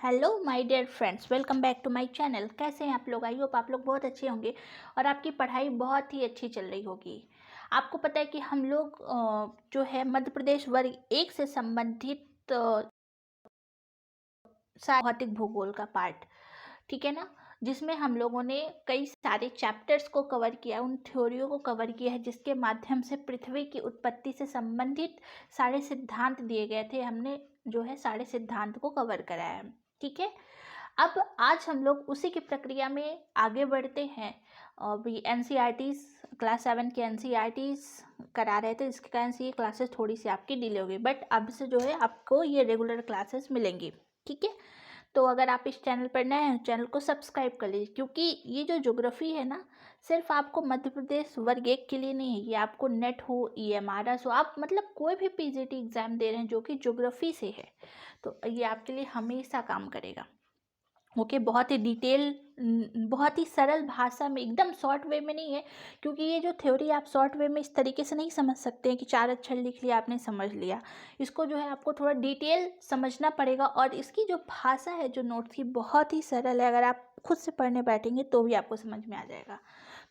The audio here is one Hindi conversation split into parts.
Hello my dear friends, welcome back to my channel. कैसे हैं आप लोग? आई होप आप लोग बहुत अच्छे होंगे और आपकी पढ़ाई बहुत ही अच्छी चल रही होगी। आपको पता है कि हम लोग जो है मध्य प्रदेश वर्ग एक से संबंधित भौतिक भूगोल का पार्ट, ठीक है ना, जिसमें हम लोगों ने कई सारे चैप्टर्स को कवर किया, उन थ्योरियों को कवर किया है जिसके माध्यम से पृथ्वी की उत्पत्ति से संबंधित सारे सिद्धांत दिए गए थे। हमने जो है सारे सिद्धांत को कवर कराया है, ठीक है। अब आज हम लोग उसी की प्रक्रिया में आगे बढ़ते हैं। अभी एनसीईआरटीज क्लास 7 के एनसीईआरटीज करा रहे थे, इसके कारण से ये क्लासेस थोड़ी सी आपकी डिले हो गई, बट अब से जो है आपको ये रेगुलर क्लासेस मिलेंगी, ठीक है। तो अगर आप इस चैनल पर नए हैं, चैनल को सब्सक्राइब कर लीजिए, क्योंकि ये जो ज्योग्राफी है ना, सिर्फ आपको मध्य प्रदेश वर्ग एक के लिए नहीं है, ये आपको नेट हो, ईएमआरएस हो, आप मतलब कोई भी पीजीटी एग्जाम दे रहे हैं जो कि ज्योग्राफी से है, तो ये आपके लिए हमेशा काम करेगा। ओके, बहुत ही डिटेल, बहुत ही सरल भाषा में, एकदम शॉर्ट वे में नहीं है, क्योंकि ये जो थ्योरी आप शॉर्ट वे में इस तरीके से नहीं समझ सकते हैं कि 4 अक्षर लिख लिया आपने समझ लिया। इसको जो है आपको थोड़ा डिटेल समझना पड़ेगा, और इसकी जो भाषा है जो नोट्स की, बहुत ही सरल है। अगर आप खुद से पढ़ने बैठेंगे तो भी आपको समझ में आ जाएगा।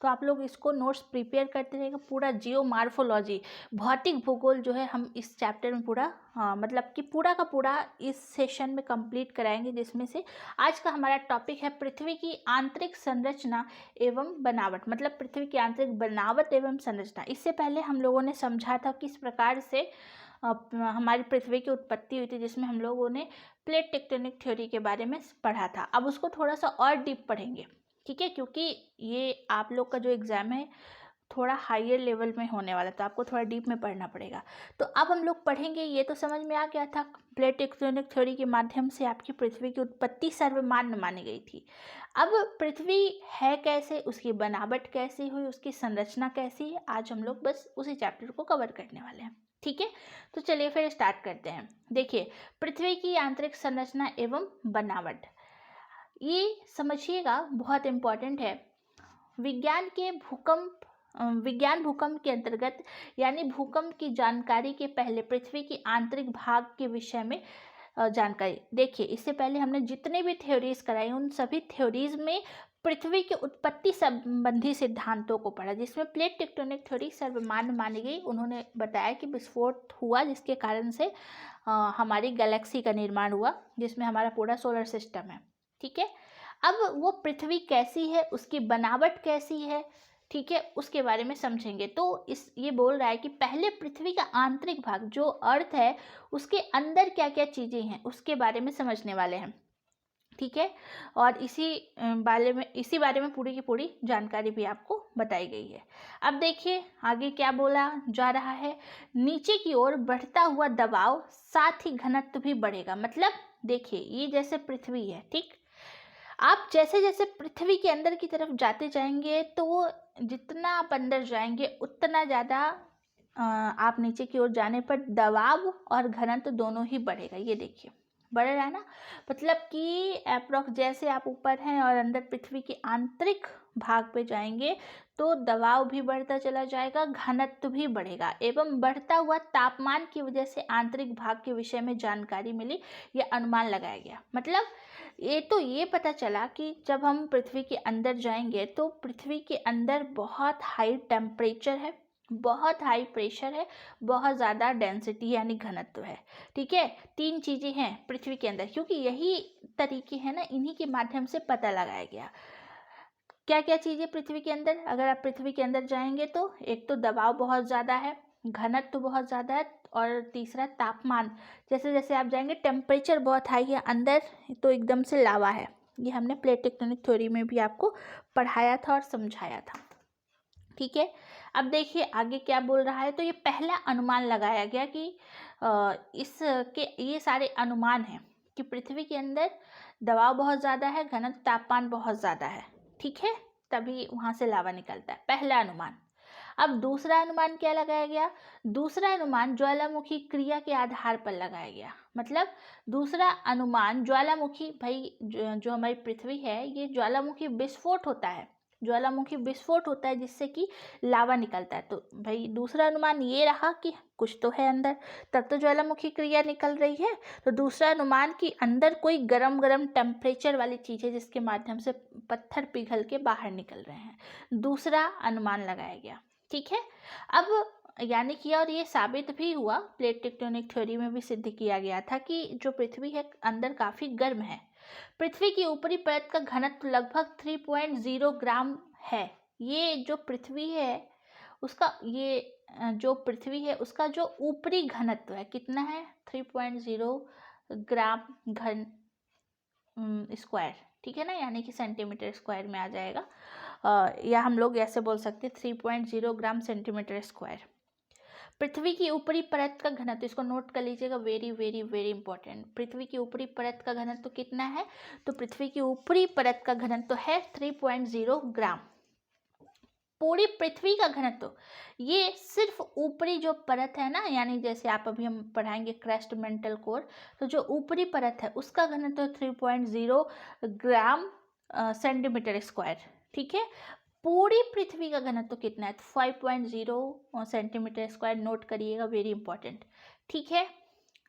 तो आप लोग इसको नोट्स प्रिपेयर करते रहेगा। पूरा जियो मार्फोलॉजी, भौतिक भूगोल जो है हम इस चैप्टर में पूरा मतलब कि पूरा का पूरा इस सेशन में कंप्लीट कराएंगे, जिसमें से आज का हमारा टॉपिक है पृथ्वी की आंतरिक संरचना एवं बनावट, मतलब पृथ्वी की आंतरिक बनावट एवं संरचना। इससे पहले हम लोगों ने समझा था किस प्रकार से हमारी पृथ्वी की उत्पत्ति हुई थी, जिसमें हम लोगों ने प्लेट टेक्टोनिक थ्योरी के बारे में पढ़ा था। अब उसको थोड़ा सा और डीप पढ़ेंगे, ठीक है, क्योंकि ये आप लोग का जो एग्ज़ाम है थोड़ा हायर लेवल में होने वाला, तो आपको थोड़ा डीप में पढ़ना पड़ेगा। तो अब हम लोग पढ़ेंगे, ये तो समझ में आ गया था, प्लेट टेक्टोनिक थ्योरी के माध्यम से आपकी पृथ्वी की उत्पत्ति सर्वमान्य मानी गई थी। अब पृथ्वी है कैसे, उसकी बनावट कैसी हुई, उसकी संरचना कैसी है, आज हम लोग बस उसी चैप्टर को कवर करने वाले हैं, ठीक है। तो चलिए फिर स्टार्ट करते हैं। देखिए, पृथ्वी की आंतरिक संरचना एवं बनावट, ये समझिएगा, बहुत इम्पॉर्टेंट है। विज्ञान के विज्ञान भूकंप के अंतर्गत, यानी भूकंप की जानकारी के पहले पृथ्वी की आंतरिक भाग के विषय में जानकारी। देखिए, इससे पहले हमने जितने भी थ्योरीज कराई, उन सभी थ्योरीज में पृथ्वी की उत्पत्ति संबंधी सिद्धांतों को पढ़ा, जिसमें प्लेट टेक्टोनिक थ्योरी सर्वमान्य मानी गई। उन्होंने बताया कि विस्फोट हुआ, जिसके कारण से हमारी गैलेक्सी का निर्माण हुआ, जिसमें हमारा पूरा सोलर सिस्टम है, ठीक है। अब वो पृथ्वी कैसी है, उसकी बनावट कैसी है, ठीक है, उसके बारे में समझेंगे। तो ये बोल रहा है कि पहले पृथ्वी का आंतरिक भाग जो अर्थ है, उसके अंदर क्या क्या चीज़ें हैं उसके बारे में समझने वाले हैं, ठीक है। और इसी बारे में पूरी की पूरी जानकारी भी आपको बताई गई है। अब देखिए आगे क्या बोला जा रहा है, नीचे की ओर बढ़ता हुआ दबाव, साथ ही घनत्व भी बढ़ेगा। मतलब देखिए, ये जैसे पृथ्वी है, ठीक, आप जैसे जैसे पृथ्वी के अंदर की तरफ जाते जाएंगे, तो वो जितना आप अंदर जाएंगे उतना ज़्यादा आप नीचे की ओर जाने पर दबाव और घनत्व दोनों ही बढ़ेगा। ये देखिए बढ़ रहा है ना, मतलब कि अप्रोक्स जैसे आप ऊपर हैं और अंदर पृथ्वी के आंतरिक भाग पे जाएंगे, तो दबाव भी बढ़ता चला जाएगा, घनत्व भी बढ़ेगा, एवं बढ़ता हुआ तापमान की वजह से आंतरिक भाग के विषय में जानकारी मिली, यह अनुमान लगाया गया। मतलब ये पता चला कि जब हम पृथ्वी के अंदर जाएंगे तो पृथ्वी के अंदर बहुत हाई टेम्परेचर है, बहुत हाई प्रेशर है, बहुत ज़्यादा डेंसिटी यानी घनत्व है, ठीक है। 3 चीज़ें हैं पृथ्वी के अंदर, क्योंकि यही तरीके हैं ना, इन्हीं के माध्यम से पता लगाया गया क्या क्या चीज़ें पृथ्वी के अंदर। अगर आप पृथ्वी के अंदर जाएंगे तो एक तो दबाव बहुत ज़्यादा है, घनत्व तो बहुत ज़्यादा है, और तीसरा तापमान, जैसे जैसे आप जाएंगे टेम्परेचर बहुत हाई है, अंदर तो एकदम से लावा है। ये हमने प्लेट टेक्टोनिक थ्योरी में भी आपको पढ़ाया था और समझाया था, ठीक है। अब देखिए आगे क्या बोल रहा है, तो ये पहला अनुमान लगाया गया कि इसके ये सारे अनुमान हैं कि पृथ्वी के अंदर दबाव बहुत ज़्यादा है, घनत्व तापमान बहुत ज़्यादा है, ठीक है, तभी वहाँ से लावा निकलता है, पहला अनुमान। अब दूसरा अनुमान क्या लगाया गया, दूसरा अनुमान ज्वालामुखी क्रिया के आधार पर लगाया गया। मतलब दूसरा अनुमान ज्वालामुखी, भाई जो हमारी पृथ्वी है, ये ज्वालामुखी विस्फोट होता है, ज्वालामुखी विस्फोट होता है जिससे कि लावा निकलता है। तो भाई दूसरा अनुमान ये रहा कि कुछ तो है अंदर, तब तो ज्वालामुखी क्रिया निकल रही है। तो दूसरा अनुमान कि अंदर कोई गरम गरम टेम्परेचर वाली चीज़ है जिसके माध्यम से पत्थर पिघल के बाहर निकल रहे हैं, दूसरा अनुमान लगाया गया। ठीक है, अब यानी कि और ये साबित भी हुआ, प्लेट टेक्टोनिक थ्योरी में भी सिद्ध किया गया था कि जो पृथ्वी है अंदर काफ़ी गर्म है। पृथ्वी की ऊपरी परत का घनत्व लगभग 3.0 ग्राम है। ये जो पृथ्वी है उसका जो पृथ्वी है उसका जो ऊपरी घनत्व है कितना है, 3.0 ग्राम घन स्क्वायर। ठीक है ना, यानी कि सेंटीमीटर स्क्वायर में आ जाएगा, या हम लोग ऐसे बोल सकते हैं 3.0 ग्राम सेंटीमीटर स्क्वायर। पृथ्वी की ऊपरी परत का घनत्व, इसको नोट कर लीजिएगा, वेरी वेरी वेरी इंपॉर्टेंट। पृथ्वी की ऊपरी परत का घनत्व कितना है, तो पृथ्वी की ऊपरी परत का घनत्व है 3.0 ग्राम। पूरी पृथ्वी का घनत्व, ये सिर्फ ऊपरी जो परत है ना, यानी जैसे आप अभी हम पढ़ाएंगे क्रस्ट मेंटल कोर, तो जो ऊपरी परत है उसका घनत्व 3.0 ग्राम सेंटीमीटर स्क्वायर। ठीक है, पूरी पृथ्वी का घनत्व कितना है, 5.0 सेंटीमीटर स्क्वायर। नोट करिएगा, वेरी इंपॉर्टेंट। ठीक है,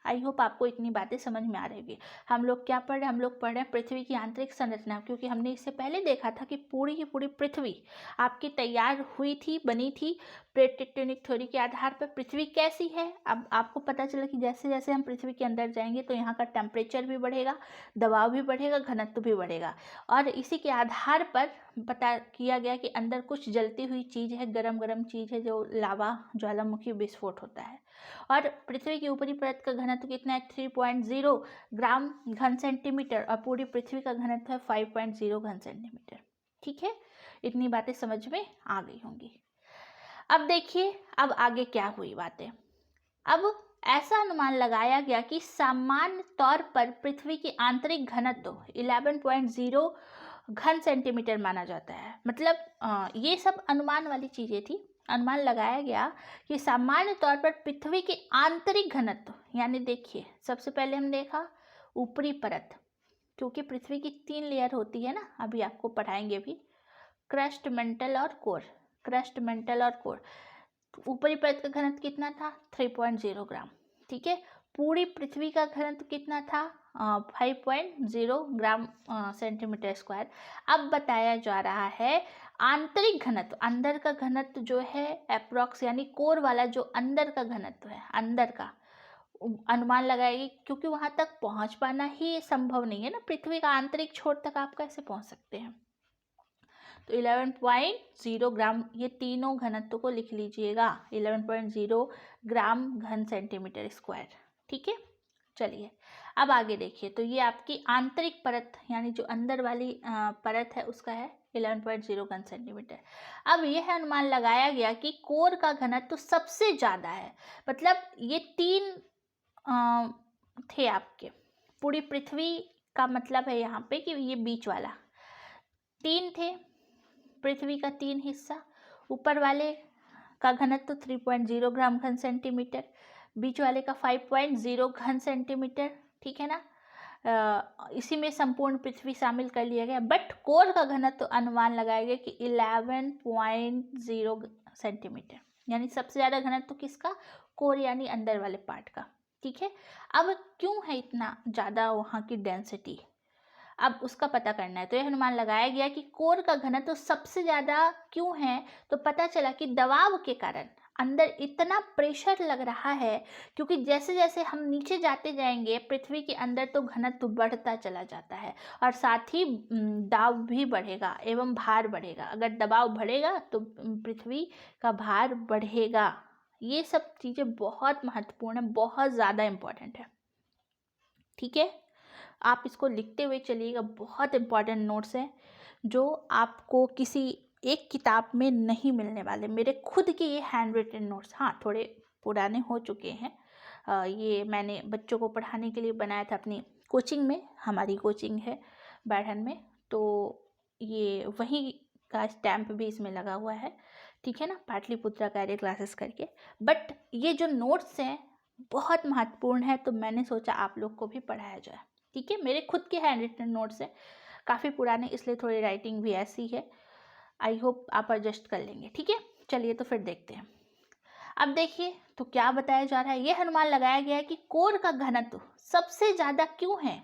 आई होप आपको इतनी बातें समझ में आ रही होगी। हम लोग क्या पढ़ रहे हैं, हम लोग पढ़ रहे हैं पृथ्वी की आंतरिक संरचना, क्योंकि हमने इससे पहले देखा था कि पूरी की पूरी पृथ्वी आपकी तैयार हुई थी, बनी थी प्लेट टेक्टोनिक थ्योरी के आधार पर। पृथ्वी कैसी है, अब आपको पता चला कि जैसे जैसे हम पृथ्वी के अंदर जाएंगे तो यहाँ का टेम्परेचर भी बढ़ेगा, दबाव भी बढ़ेगा, घनत्व भी बढ़ेगा, और इसी के आधार पर पता किया गया कि अंदर कुछ जलती हुई चीज़ है, गरम गरम चीज़ है, जो लावा ज्वालामुखी विस्फोट होता है। और पृथ्वी की ऊपरी परत का घनत्व कितना है, 3.0 ग्राम घन सेंटीमीटर, और पूरी पृथ्वी का घनत्व है 5.0 घन सेंटीमीटर। ठीक है, इतनी बातें समझ में आ गई होंगी। अब देखिए, अब आगे क्या हुई बातें। अब ऐसा अनुमान लगाया गया कि सामान्य तौर पर पृथ्वी की आंतरिक घनत्व 11.0 घन सेंटीमीटर माना जाता है। मतलब ये सब अनुमान वाली चीज़ें थी। अनुमान लगाया गया कि सामान्य तौर पर पृथ्वी की आंतरिक घनत्व, यानी देखिए सबसे पहले हम देखा ऊपरी परत, क्योंकि पृथ्वी की 3 लेयर होती है ना, अभी आपको पढ़ाएंगे भी, क्रस्ट मेंटल और कोर। क्रस्ट मेंटल और कोर, ऊपरी परत का घनत्व कितना था, 3.0 ग्राम। ठीक है, पूरी पृथ्वी का घनत्व कितना था, 5.0 ग्राम सेंटीमीटर स्क्वायर। अब बताया जा रहा है आंतरिक घनत्व, अंदर का घनत्व जो है अप्रोक्स, यानी कोर वाला जो अंदर का घनत्व है, अंदर का अनुमान लगाएगी, क्योंकि वहां तक पहुंच पाना ही संभव नहीं है ना, पृथ्वी का आंतरिक छोर तक आप कैसे पहुंच सकते हैं। तो 11.0 ग्राम, ये तीनों घनत्व को लिख लीजिएगा, 11.0 ग्राम घन सेंटीमीटर स्क्वायर। ठीक है, चलिए अब आगे देखिए। तो ये आपकी आंतरिक परत, यानी जो अंदर वाली परत है उसका है 11.0 घन सेंटीमीटर। अब यह अनुमान लगाया गया कि कोर का घनत्व सबसे ज़्यादा है। मतलब ये 3 थे आपके, पूरी पृथ्वी का मतलब है यहाँ पे कि ये बीच वाला 3 थे, पृथ्वी का 3 हिस्सा, ऊपर वाले का घनत्व 3.0 ग्राम घन सेंटीमीटर, बीच वाले का 5.0 घन सेंटीमीटर। ठीक है ना, इसी में संपूर्ण पृथ्वी शामिल कर लिया गया। बट कोर का घनत्व अनुमान लगाया गया कि 11.0 सेंटीमीटर, यानी सबसे ज़्यादा घनत्व किसका, कोर यानी अंदर वाले पार्ट का। ठीक है, अब क्यों है इतना ज़्यादा वहाँ की डेंसिटी, अब उसका पता करना है। तो यह अनुमान लगाया गया कि कोर का घनत्व सबसे ज़्यादा क्यों है, तो पता चला कि दबाव के कारण अंदर इतना प्रेशर लग रहा है, क्योंकि जैसे जैसे हम नीचे जाते जाएंगे पृथ्वी के अंदर तो घनत्व बढ़ता चला जाता है, और साथ ही दाब भी बढ़ेगा एवं भार बढ़ेगा। अगर दबाव बढ़ेगा तो पृथ्वी का भार बढ़ेगा। ये सब चीज़ें बहुत महत्वपूर्ण है, बहुत ज़्यादा इम्पोर्टेंट है। ठीक है, आप इसको लिखते हुए चलिएगा, बहुत इंपॉर्टेंट नोट्स हैं जो आपको किसी एक किताब में नहीं मिलने वाले। मेरे खुद के ये हैंड रिटन नोट्स, हाँ थोड़े पुराने हो चुके हैं, ये मैंने बच्चों को पढ़ाने के लिए बनाया था अपनी कोचिंग में, हमारी कोचिंग है बैढ़न में, तो ये वही का स्टैम्प भी इसमें लगा हुआ है। ठीक है ना, पाटलिपुत्रा कार्य क्लासेस करके। बट ये जो नोट्स हैं बहुत महत्वपूर्ण है, तो मैंने सोचा आप लोग को भी पढ़ाया जाए। ठीक है, मेरे खुद के हैंड रिटन नोट्स हैं, काफ़ी पुराने, इसलिए थोड़ी राइटिंग भी ऐसी है। आई होप आप एडजस्ट कर लेंगे। ठीक है, चलिए तो फिर देखते हैं। अब देखिए तो क्या बताया जा रहा है, यह अनुमान लगाया गया है कि कोर का घनत्व सबसे ज्यादा क्यों है।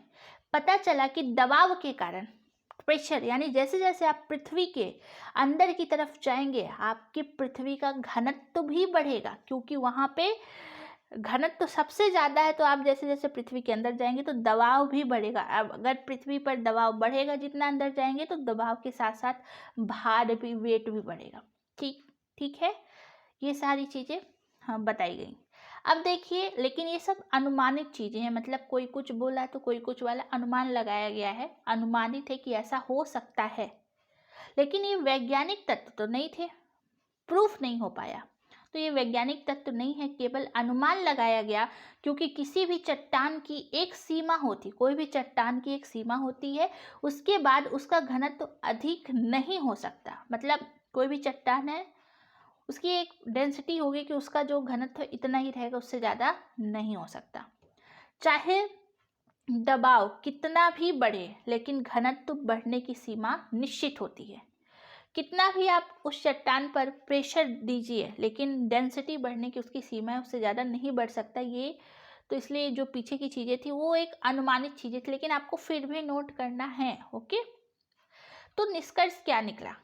पता चला कि दबाव के कारण, प्रेशर, यानी जैसे जैसे आप पृथ्वी के अंदर की तरफ जाएंगे आपकी पृथ्वी का घनत्व भी बढ़ेगा, क्योंकि वहां पे घनत्व तो सबसे ज्यादा है। तो आप जैसे जैसे पृथ्वी के अंदर जाएंगे तो दबाव भी बढ़ेगा। अब अगर पृथ्वी पर दबाव बढ़ेगा जितना अंदर जाएंगे तो दबाव के साथ साथ भार भी, वेट भी बढ़ेगा। ठीक ठीक है, ये सारी चीजें हाँ बताई गई। अब देखिए, लेकिन ये सब अनुमानित चीजें हैं, मतलब कोई कुछ बोला तो कोई कुछ वाला, अनुमान लगाया गया है, अनुमानित है कि ऐसा हो सकता है, लेकिन ये वैज्ञानिक तत्व तो नहीं थे, प्रूफ नहीं हो पाया। तो ये वैज्ञानिक तत्व नहीं है, केवल अनुमान लगाया गया, क्योंकि किसी भी चट्टान की एक सीमा होती, कोई भी चट्टान की एक सीमा होती है, उसके बाद उसका घनत्व अधिक नहीं हो सकता। मतलब कोई भी चट्टान है, उसकी एक डेंसिटी होगी कि उसका जो घनत्व इतना ही रहेगा, उससे ज़्यादा नहीं हो सकता। चाहे दबाव कितना भी बढ़े, लेकिन घनत्व बढ़ने की सीमा निश्चित होती है। कितना भी आप उस चट्टान पर प्रेशर दीजिए, लेकिन डेंसिटी बढ़ने की उसकी सीमा है, उससे ज़्यादा नहीं बढ़ सकता। ये तो इसलिए जो पीछे की चीज़ें थी वो एक अनुमानित चीज़ें थी, लेकिन आपको फिर भी नोट करना है। ओके, तो निष्कर्ष क्या निकला,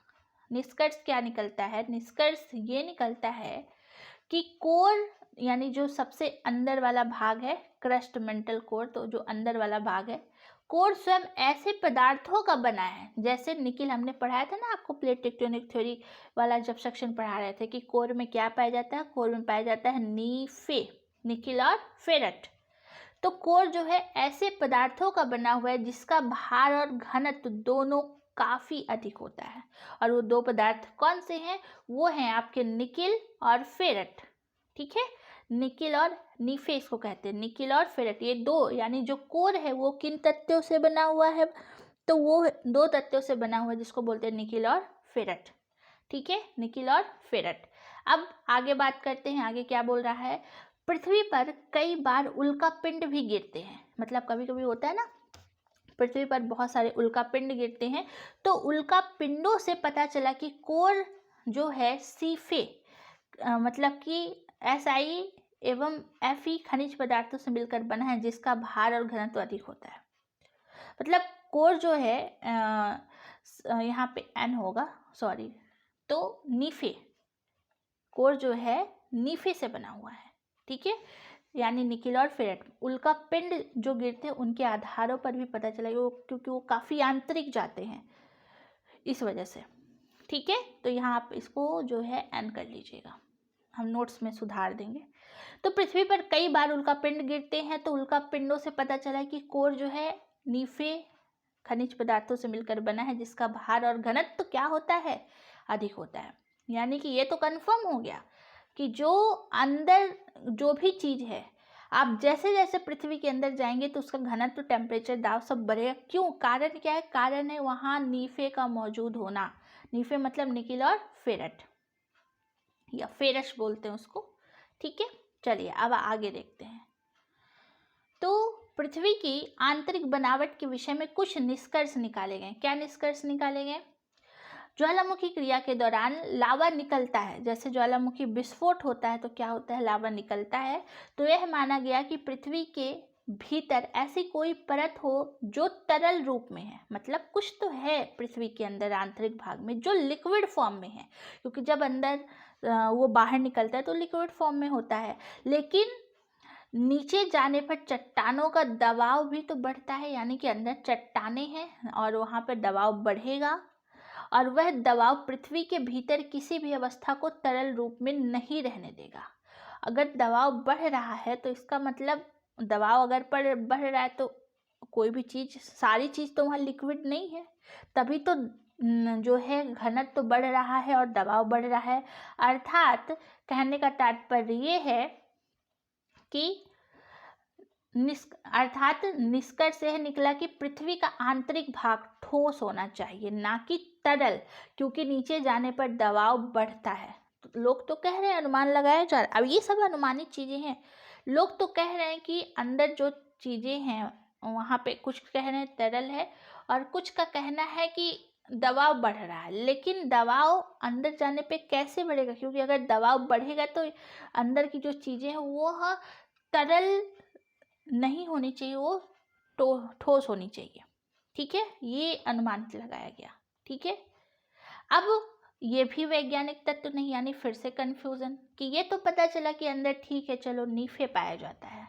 निष्कर्ष क्या निकलता है, निष्कर्ष ये निकलता है कि कोर, यानी जो सबसे अंदर वाला भाग है, क्रस्ट मेंटल कोर, तो जो अंदर वाला भाग है, कोर स्वयं ऐसे पदार्थों का बना है, जैसे निकिल हमने पढ़ाया था ना आपको, प्लेट टेक्टोनिक थ्योरी वाला जब सेक्शन पढ़ा रहे थे कि कोर में क्या पाया जाता है, कोर में पाया जाता है नीफे, निकिल और फेरट। तो कोर जो है ऐसे पदार्थों का बना हुआ है जिसका भार और घनत्व दोनों काफी अधिक होता है। और वो दो पदार्थ कौन से हैं, वो हैं आपके निकिल और फेरट। ठीक है, निकिल और नीफे इसको कहते हैं, निकिल और फेरट, ये दो, यानी जो कोर है वो किन तत्वों से बना हुआ है, तो वो दो तत्वों से बना हुआ है जिसको बोलते हैं निकिल और फेरट। ठीक है, निकिल और फेरट। अब आगे बात करते हैं, आगे क्या बोल रहा है, पृथ्वी पर कई बार उल्का पिंड भी गिरते हैं। मतलब कभी कभी होता है ना, पृथ्वी पर बहुत सारे उल्का पिंड गिरते हैं, तो उल्का पिंडों से पता चला कि कोर जो है सीफे, मतलब कि SI एवं Fe खनिज पदार्थों से मिलकर बना है, जिसका भार और घनत्व अधिक होता है। मतलब कोर जो है यहाँ पे N होगा, सॉरी, तो नीफे, कोर जो है नीफे से बना हुआ है। ठीक है, यानी निकिल और फेरट, उल्का पिंड जो गिरते हैं उनके आधारों पर भी पता चला, क्योंकि वो काफ़ी आंतरिक जाते हैं इस वजह से। ठीक है, तो यहाँ आप इसको जो है N कर लीजिएगा, हम नोट्स में सुधार देंगे। तो पृथ्वी पर कई बार उल्का पिंड गिरते हैं, तो उल्का पिंडों से पता चला कि कोर जो है नीफे खनिज पदार्थों से मिलकर बना है, जिसका भार और घनत्व तो क्या होता है, अधिक होता है। यानी कि ये तो कंफर्म हो गया कि जो अंदर जो भी चीज है, आप जैसे जैसे पृथ्वी के अंदर जाएंगे तो उसका घनत्व, टेम्परेचर, दाब सब बढ़ेगा। क्यों, कारण क्या है, कारण है वहाँ नीफे का मौजूद होना। नीफे मतलब निकिल और फेरट, या फेरस बोलते हैं उसको। ठीक है, चलिए अब आगे देखते हैं। तो पृथ्वी की आंतरिक बनावट के विषय में कुछ निष्कर्ष निकाले गए। क्या निष्कर्ष निकाले गए, ज्वालामुखी क्रिया के दौरान लावा निकलता है, जैसे ज्वालामुखी विस्फोट होता है तो क्या होता है, लावा निकलता है। तो यह माना गया कि पृथ्वी के भीतर ऐसी कोई परत हो जो तरल रूप में है, मतलब कुछ तो है पृथ्वी के अंदर आंतरिक भाग में जो लिक्विड फॉर्म में है, क्योंकि जब अंदर वो बाहर निकलता है तो लिक्विड फॉर्म में होता है। लेकिन नीचे जाने पर चट्टानों का दबाव भी तो बढ़ता है, यानी कि अंदर चट्टानें हैं और वहाँ पर दबाव बढ़ेगा, और वह दबाव पृथ्वी के भीतर किसी भी अवस्था को तरल रूप में नहीं रहने देगा। अगर दबाव बढ़ रहा है तो इसका मतलब, दबाव अगर बढ़ रहा है तो कोई भी चीज़, सारी चीज़ तो वहाँ लिक्विड नहीं है, तभी तो जो है घनत्व तो बढ़ रहा है और दबाव बढ़ रहा है। अर्थात कहने का तात्पर्य ये है कि निष्कर्ष यह निकला कि पृथ्वी का आंतरिक भाग ठोस होना चाहिए, ना कि तरल, क्योंकि नीचे जाने पर दबाव बढ़ता है। तो लोग तो कह रहे हैं, अनुमान लगाया जा रहा है, अब ये सब अनुमानित चीजें हैं। लोग तो कह रहे हैं कि अंदर जो चीजें हैं वहाँ पे कुछ कह रहे हैं तरल है, और कुछ का कहना है कि दबाव बढ़ रहा है, लेकिन दबाव अंदर जाने पे कैसे बढ़ेगा? क्योंकि अगर दबाव बढ़ेगा तो अंदर की जो चीज़ें हैं वो तरल नहीं होनी चाहिए, वो ठोस होनी चाहिए। ठीक है, ये अनुमान लगाया गया। ठीक है, अब ये भी वैज्ञानिक तत्व नहीं, यानी फिर से कंफ्यूजन कि ये तो पता चला कि अंदर ठीक है, चलो नीफे पाया जाता है,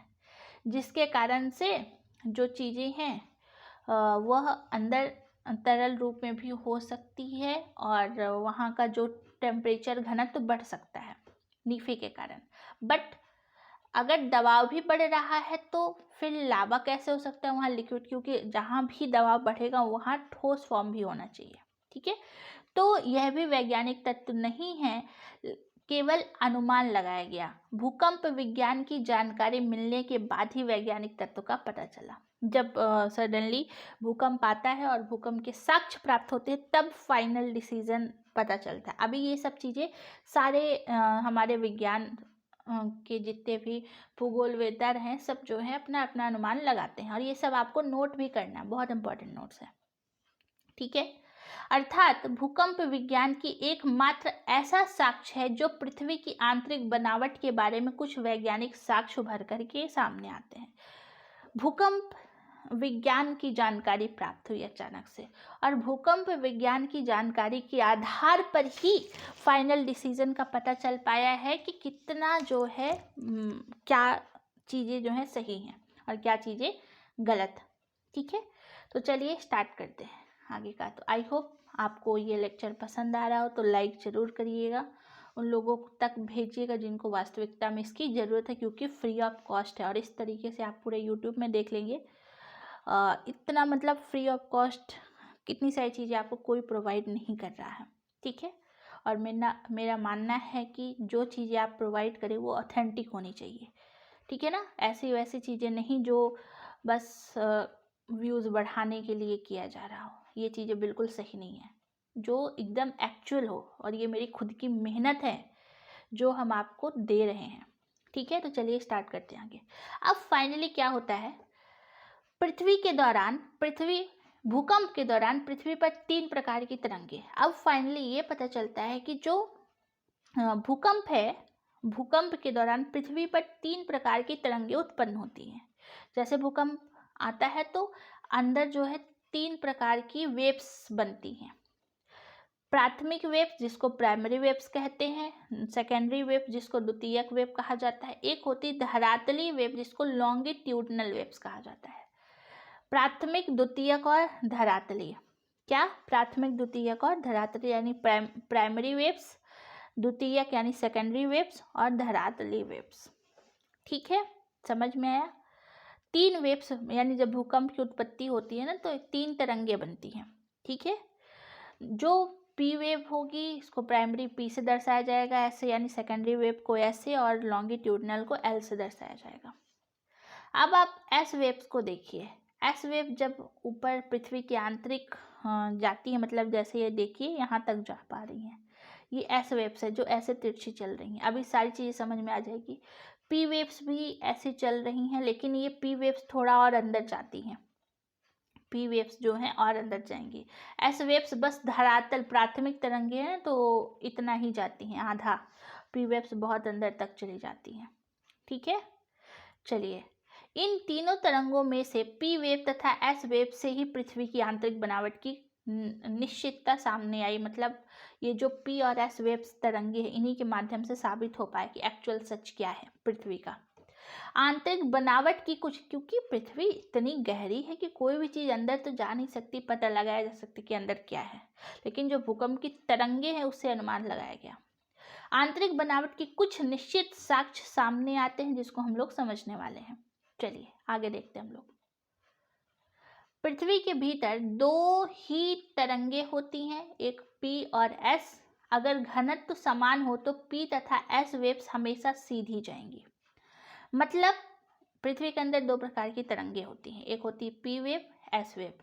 जिसके कारण से जो चीज़ें हैं वह अंदर तरल रूप में भी हो सकती है और वहाँ का जो टेम्परेचर घनत्व तो बढ़ सकता है नीफे के कारण। बट अगर दबाव भी बढ़ रहा है तो फिर लावा कैसे हो सकता है वहाँ लिक्विड? क्योंकि जहाँ भी दबाव बढ़ेगा वहाँ ठोस फॉर्म भी होना चाहिए। ठीक है, तो यह भी वैज्ञानिक तत्व नहीं है, केवल अनुमान लगाया गया। भूकंप विज्ञान की जानकारी मिलने के बाद ही वैज्ञानिक तत्व का पता चला। जब सडनली भूकंप आता है और भूकंप के साक्ष्य प्राप्त होते हैं तब फाइनल डिसीजन पता चलता है। अभी ये सब चीज़ें सारे हमारे विज्ञान के जितने भी भूगोलवेत्ता हैं सब जो है अपना अपना अनुमान लगाते हैं, और ये सब आपको नोट भी करना है, बहुत इंपॉर्टेंट नोट्स है। ठीक है, अर्थात भूकंप विज्ञान की एकमात्र ऐसा साक्ष्य है जो पृथ्वी की आंतरिक बनावट के बारे में कुछ वैज्ञानिक साक्ष्य उभर करके सामने आते हैं। भूकंप विज्ञान की जानकारी प्राप्त हुई अचानक से, और भूकंप विज्ञान की जानकारी के आधार पर ही फाइनल डिसीजन का पता चल पाया है कि कितना जो है क्या चीज़ें जो है सही हैं और क्या चीज़ें गलत। ठीक है, तो चलिए स्टार्ट करते हैं आगे का। तो आई होप आपको ये लेक्चर पसंद आ रहा हो तो लाइक ज़रूर करिएगा, उन लोगों तक भेजिएगा जिनको वास्तविकता में इसकी ज़रूरत है, क्योंकि फ्री ऑफ कॉस्ट है और इस तरीके से आप पूरे यूट्यूब में देख लेंगे। इतना मतलब फ्री ऑफ कॉस्ट कितनी सारी चीज़ें आपको कोई प्रोवाइड नहीं कर रहा है। ठीक है, और मेरा मानना है कि जो चीज़ें आप प्रोवाइड करें वो ऑथेंटिक होनी चाहिए। ठीक है ना, ऐसी वैसी चीज़ें नहीं जो बस व्यूज़ बढ़ाने के लिए किया जा रहा हो, ये चीज़ें बिल्कुल सही नहीं है। जो एकदम एक्चुअल हो, और ये मेरी खुद की मेहनत है जो हम आपको दे रहे हैं। ठीक है, तो चलिए स्टार्ट करते हैं आगे। अब फाइनली क्या होता है, भूकंप के दौरान पृथ्वी पर 3 प्रकार की तरंगे। अब फाइनली ये पता चलता है कि जो भूकंप है, भूकंप के दौरान पृथ्वी पर 3 प्रकार की तरंगे उत्पन्न होती हैं। जैसे भूकंप आता है तो अंदर जो है 3 प्रकार की वेव्स बनती हैं। प्राथमिक वेव्स जिसको प्राइमरी वेव्स कहते हैं, सेकेंडरी वेव जिसको द्वितीयक वेव कहा जाता है, एक होती धरातली वेव जिसको लॉन्गिट्यूडनल वेव्स कहा जाता है। प्राथमिक, द्वितीयक और धरातलीय। क्या? प्राथमिक, द्वितीयक और धरातलीय यानी प्राइमरी वेव्स, द्वितीयक यानी सेकेंडरी वेव्स और धरातलीय वेव्स। ठीक है, समझ में आया? 3 वेव्स यानी जब भूकंप की उत्पत्ति होती है ना तो 3 तरंगे बनती हैं। ठीक है, जो पी वेव होगी इसको प्राइमरी पी से दर्शाया जाएगा ऐसे, यानी सेकेंडरी वेव को ऐसे, और लॉन्गिट्यूडनल को एल से दर्शाया जाएगा। अब आप एस वेव्स को देखिए। एस वेव जब ऊपर पृथ्वी की आंतरिक जाती है, मतलब जैसे ये देखिए यहाँ तक जा पा रही हैं, ये एस वेव्स है जो ऐसे तिरछी चल रही हैं। अभी सारी चीज़ें समझ में आ जाएगी। पी वेव्स भी ऐसे चल रही हैं, लेकिन ये पी वेव्स थोड़ा और अंदर जाती हैं, पी वेव्स जो हैं और अंदर जाएंगी। एस वेव्स बस धरातल प्राथमिक तरंगे हैं तो इतना ही जाती हैं, आधा। पी वेव्स बहुत अंदर तक चली जाती हैं। ठीक है, चलिए इन तीनों तरंगों में से पी वेव तथा एस वेव से ही पृथ्वी की आंतरिक बनावट की निश्चितता सामने आई। मतलब ये जो पी और एस वेव्स तरंगे हैं इन्हीं के माध्यम से साबित हो पाए कि एक्चुअल सच क्या है पृथ्वी का, आंतरिक बनावट की कुछ। क्योंकि पृथ्वी इतनी गहरी है कि कोई भी चीज़ अंदर तो जा नहीं सकती, पता लगाया जा सकती कि अंदर क्या है, लेकिन जो भूकंप की तरंगे हैं उससे अनुमान लगाया गया। आंतरिक बनावट की कुछ निश्चित साक्ष्य सामने आते हैं जिसको हम लोग समझने वाले हैं। चलिए आगे देखते हैं हम लोग। पृथ्वी के भीतर 2 ही तरंगे होती हैं, एक पी और एस। अगर घनत्व समान हो तो पी तथा एस वेव्स हमेशा सीधी जाएंगी। मतलब पृथ्वी के अंदर 2 प्रकार की तरंगे होती हैं, एक होती है पी वेव, एस वेव।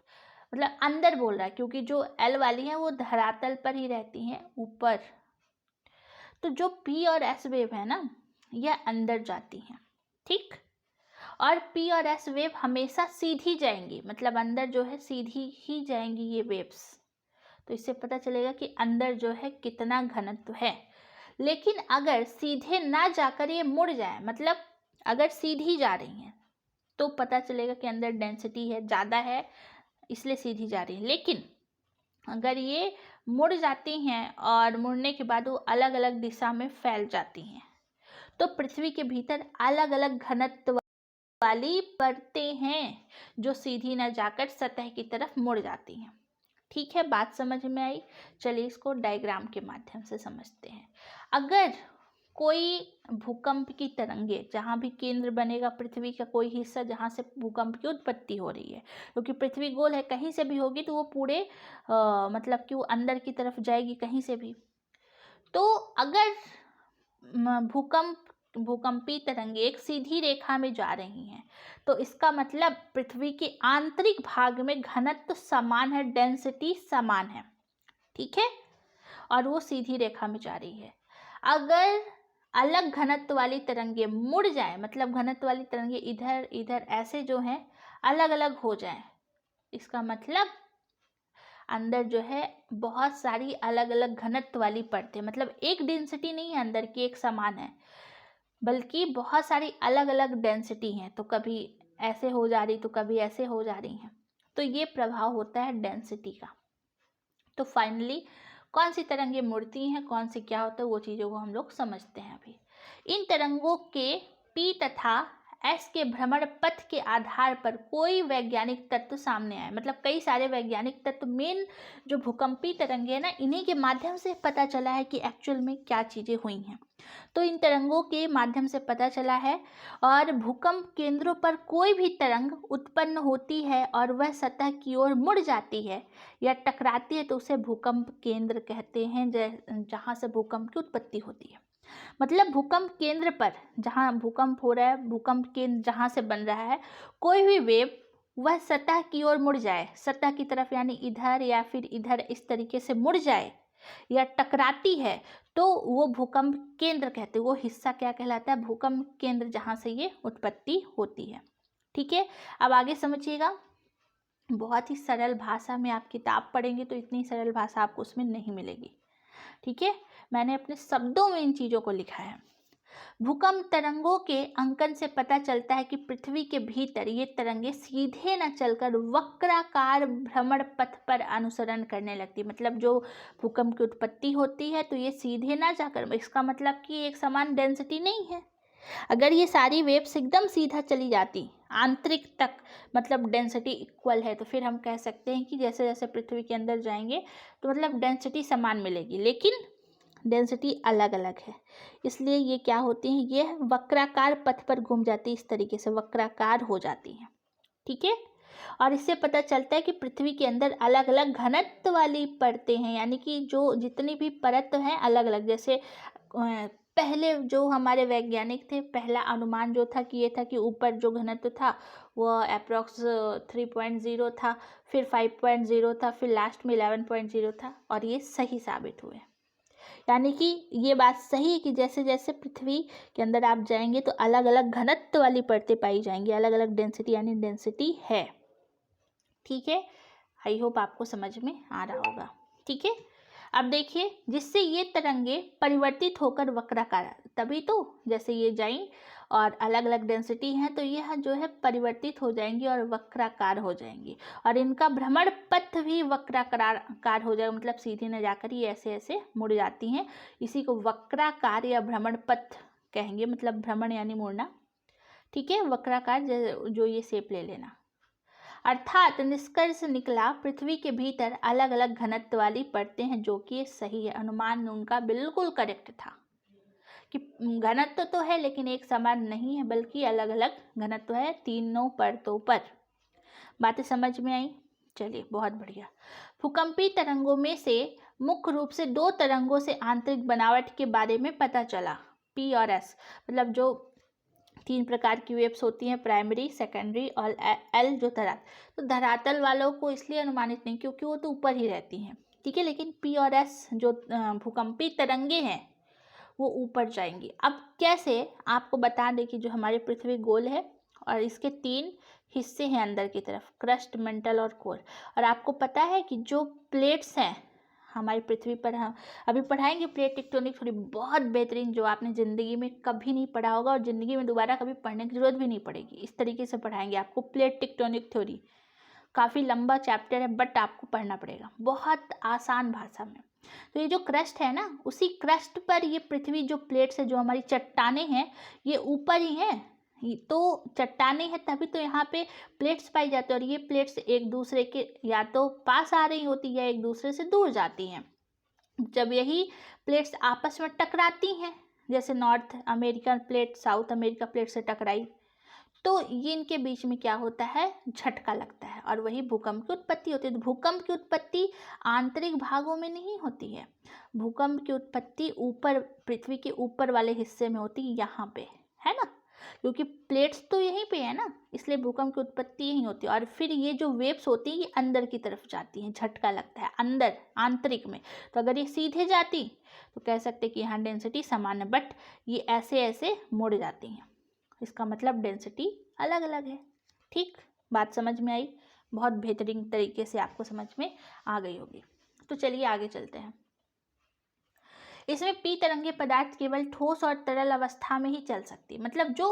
मतलब अंदर बोल रहा है, क्योंकि जो एल वाली हैं वो धरातल पर ही रहती हैं ऊपर, तो जो पी और एस वेव है ना यह अंदर जाती हैं। ठीक, और पी और एस वेव हमेशा सीधी जाएंगी, मतलब अंदर जो है सीधी ही जाएंगी ये वेव्स। तो इससे पता चलेगा कि अंदर जो है कितना घनत्व है। लेकिन अगर सीधे ना जाकर ये मुड़ जाए, मतलब अगर सीधी जा रही हैं तो पता चलेगा कि अंदर डेंसिटी है, ज़्यादा है, इसलिए सीधी जा रही है। लेकिन अगर ये मुड़ जाती हैं और मुड़ने के बाद वो अलग अलग दिशा में फैल जाती हैं, तो पृथ्वी के भीतर अलग अलग घनत्व वाली परतें हैं जो सीधी न जाकर सतह की तरफ मुड़ जाती हैं। ठीक है, बात समझ में आई? चलिए इसको डायग्राम के माध्यम से समझते हैं। अगर कोई भूकंप की तरंगे, जहाँ भी केंद्र बनेगा पृथ्वी का कोई हिस्सा जहाँ से भूकंप की उत्पत्ति हो रही है, क्योंकि पृथ्वी गोल है, कहीं से भी होगी तो वो पूरे मतलब कि वो अंदर की तरफ जाएगी कहीं से भी। तो अगर भूकंपी तरंगे एक सीधी रेखा में जा रही हैं तो इसका मतलब पृथ्वी के आंतरिक भाग में घनत्व समान है, डेंसिटी समान है। ठीक है, और वो सीधी रेखा में जा रही है। अगर अलग घनत्व वाली तरंगे मुड़ जाए, मतलब घनत्व वाली तरंगे इधर इधर ऐसे जो हैं अलग अलग हो जाएं, इसका मतलब अंदर जो है बहुत सारी अलग अलग घनत्व वाली परतें, मतलब एक डेंसिटी नहीं है अंदर की, एक समान है, बल्कि बहुत सारी अलग अलग डेंसिटी हैं। तो कभी ऐसे हो जा रही तो कभी ऐसे हो जा रही हैं, तो ये प्रभाव होता है डेंसिटी का। तो फाइनली कौन सी तरंगें मुड़ती हैं, कौन सी क्या होता है, वो चीज़ों को हम लोग समझते हैं अभी। इन तरंगों के P तथा S के भ्रमण पथ के आधार पर कोई वैज्ञानिक तत्व सामने आए, मतलब कई सारे वैज्ञानिक तत्व, मेन जो भूकंपी तरंगे हैं ना, इन्हीं के माध्यम से पता चला है कि एक्चुअल में क्या चीज़ें हुई हैं। तो इन तरंगों के माध्यम से पता चला है, और भूकंप केंद्रों पर कोई भी तरंग उत्पन्न होती है और वह सतह की ओर मुड़ जाती है या टकराती है तो उसे भूकंप केंद्र कहते हैं, जहाँ से भूकंप की उत्पत्ति होती है। मतलब भूकंप केंद्र पर जहाँ भूकंप हो रहा है, भूकंप केंद्र जहाँ से बन रहा है, कोई भी वेव वह सतह की ओर मुड़ जाए, सतह की तरफ, यानी इधर या फिर इधर इस तरीके से मुड़ जाए या टकराती है तो वो भूकंप केंद्र कहते हैं। वो हिस्सा क्या कहलाता है? भूकंप केंद्र, जहाँ से ये उत्पत्ति होती है। ठीक है, अब आगे समझिएगा। बहुत ही सरल भाषा में आप किताब पढ़ेंगे तो इतनी सरल भाषा आपको उसमें नहीं मिलेगी। ठीक है, मैंने अपने शब्दों में इन चीज़ों को लिखा है। भूकंप तरंगों के अंकन से पता चलता है कि पृथ्वी के भीतर ये तरंगे सीधे न चलकर वक्राकार भ्रमण पथ पर अनुसरण करने लगती। मतलब जो भूकंप की उत्पत्ति होती है तो ये सीधे ना जाकर, इसका मतलब कि एक समान डेंसिटी नहीं है। अगर ये सारी वेव्स एकदम सीधा चली जाती आंतरिक तक, मतलब डेंसिटी इक्वल है, तो फिर हम कह सकते हैं कि जैसे जैसे पृथ्वी के अंदर जाएंगे तो मतलब डेंसिटी समान मिलेगी, लेकिन डेंसिटी अलग अलग है। इसलिए ये क्या होती हैं, ये वक्राकार पथ पर घूम जाती है, इस तरीके से वक्राकार हो जाती हैं। ठीक है, और इससे पता चलता है कि पृथ्वी के अंदर अलग अलग घनत्व वाली परतें हैं, यानी कि जो जितनी भी परत हैं अलग अलग। जैसे पहले जो हमारे वैज्ञानिक थे, पहला अनुमान जो था कि ये था कि ऊपर जो घनत्व था वो अप्रॉक्स 3.0 था, फिर 5.0 था, फिर लास्ट में 11.0 था, और ये सही साबित हुए। यानी कि ये बात सही है कि जैसे जैसे पृथ्वी के अंदर आप जाएंगे तो अलग अलग घनत्व वाली परतें पाई जाएंगी, अलग अलग डेंसिटी, यानी डेंसिटी है। ठीक है, आई होप आपको समझ में आ रहा होगा। ठीक है, अब देखिए, जिससे ये तरंगे परिवर्तित होकर वक्राकार, तभी तो जैसे ये जाएं और अलग अलग डेंसिटी हैं तो यह जो है परिवर्तित हो जाएंगी और वक्राकार हो जाएंगी, और इनका भ्रमण पथ भी वक्राकार हो जाएगा, मतलब सीधे न जाकर ये ऐसे ऐसे मुड़ जाती हैं। इसी को वक्राकार या भ्रमण पथ कहेंगे, मतलब भ्रमण यानी मुड़ना। ठीक है, वक्राकार जो ये शेप ले लेना। अर्थात निष्कर्ष निकला, पृथ्वी के भीतर अलग अलग घनत्व वाली परतें हैं, जो कि सही है। अनुमान उनका बिल्कुल करेक्ट था कि घनत्व तो है लेकिन एक समान नहीं है, बल्कि अलग अलग घनत्व है तीनों परतों पर। बातें समझ में आई? चलिए, बहुत बढ़िया। भूकंपी तरंगों में से मुख्य रूप से दो तरंगों से आंतरिक बनावट के बारे में पता चला, P और S। मतलब जो तीन प्रकार की वेव्स होती हैं, प्राइमरी, सेकेंडरी और एल जो धरातल। तो धरातल वालों को इसलिए अनुमानित नहीं क्योंकि वो तो ऊपर ही रहती हैं। ठीक है, लेकिन P और S जो भूकंपी तरंगे हैं वो ऊपर जाएंगी। अब कैसे, आपको बता दें कि जो हमारी पृथ्वी गोल है और इसके तीन हिस्से हैं अंदर की तरफ, क्रस्ट, मेंटल और कोर। और आपको पता है कि जो प्लेट्स हैं हमारी पृथ्वी पर हम अभी पढ़ाएंगे प्लेट टेक्टोनिक थ्योरी, बहुत बेहतरीन, जो आपने ज़िंदगी में कभी नहीं पढ़ा होगा और ज़िंदगी में दोबारा कभी पढ़ने की ज़रूरत भी नहीं पड़ेगी। इस तरीके से पढ़ाएंगे आपको प्लेट टेक्टोनिक थ्योरी। काफ़ी लंबा चैप्टर है बट आपको पढ़ना पड़ेगा बहुत आसान भाषा में। तो ये जो क्रस्ट है ना, उसी क्रस्ट पर ये पृथ्वी जो प्लेट्स है, जो हमारी चट्टानें हैं, ये ऊपर ही हैं। तो चट्टानें हैं तभी तो यहाँ पे प्लेट्स पाई जाती है, और ये प्लेट्स एक दूसरे के या तो पास आ रही होती है या एक दूसरे से दूर जाती हैं। जब यही प्लेट्स आपस में टकराती हैं, जैसे north America plate south America plate से टकराई, तो ये इनके बीच में क्या होता है, झटका लगता है, और वही भूकंप की उत्पत्ति होती है। तो भूकंप की उत्पत्ति आंतरिक भागों में नहीं होती है, भूकंप की उत्पत्ति ऊपर पृथ्वी के ऊपर वाले हिस्से में होती है, यहाँ पे, है ना, क्योंकि प्लेट्स तो यहीं पे है ना, इसलिए भूकंप की उत्पत्ति यहीं होती है। और फिर ये जो वेव्स होती हैं ये अंदर की तरफ जाती हैं, झटका लगता है अंदर आंतरिक में। तो अगर ये सीधे जाती तो कह सकते हैं कि यहाँ डेंसिटी समान है, बट ये ऐसे ऐसे मुड़ जाती हैं, इसका मतलब डेंसिटी अलग अलग है। ठीक, बात समझ में आई? बहुत बेहतरीन तरीके से आपको समझ में आ गई होगी। तो चलिए आगे चलते हैं। इसमें पी तरंगे पदार्थ केवल ठोस और तरल अवस्था में ही चल सकती है। मतलब जो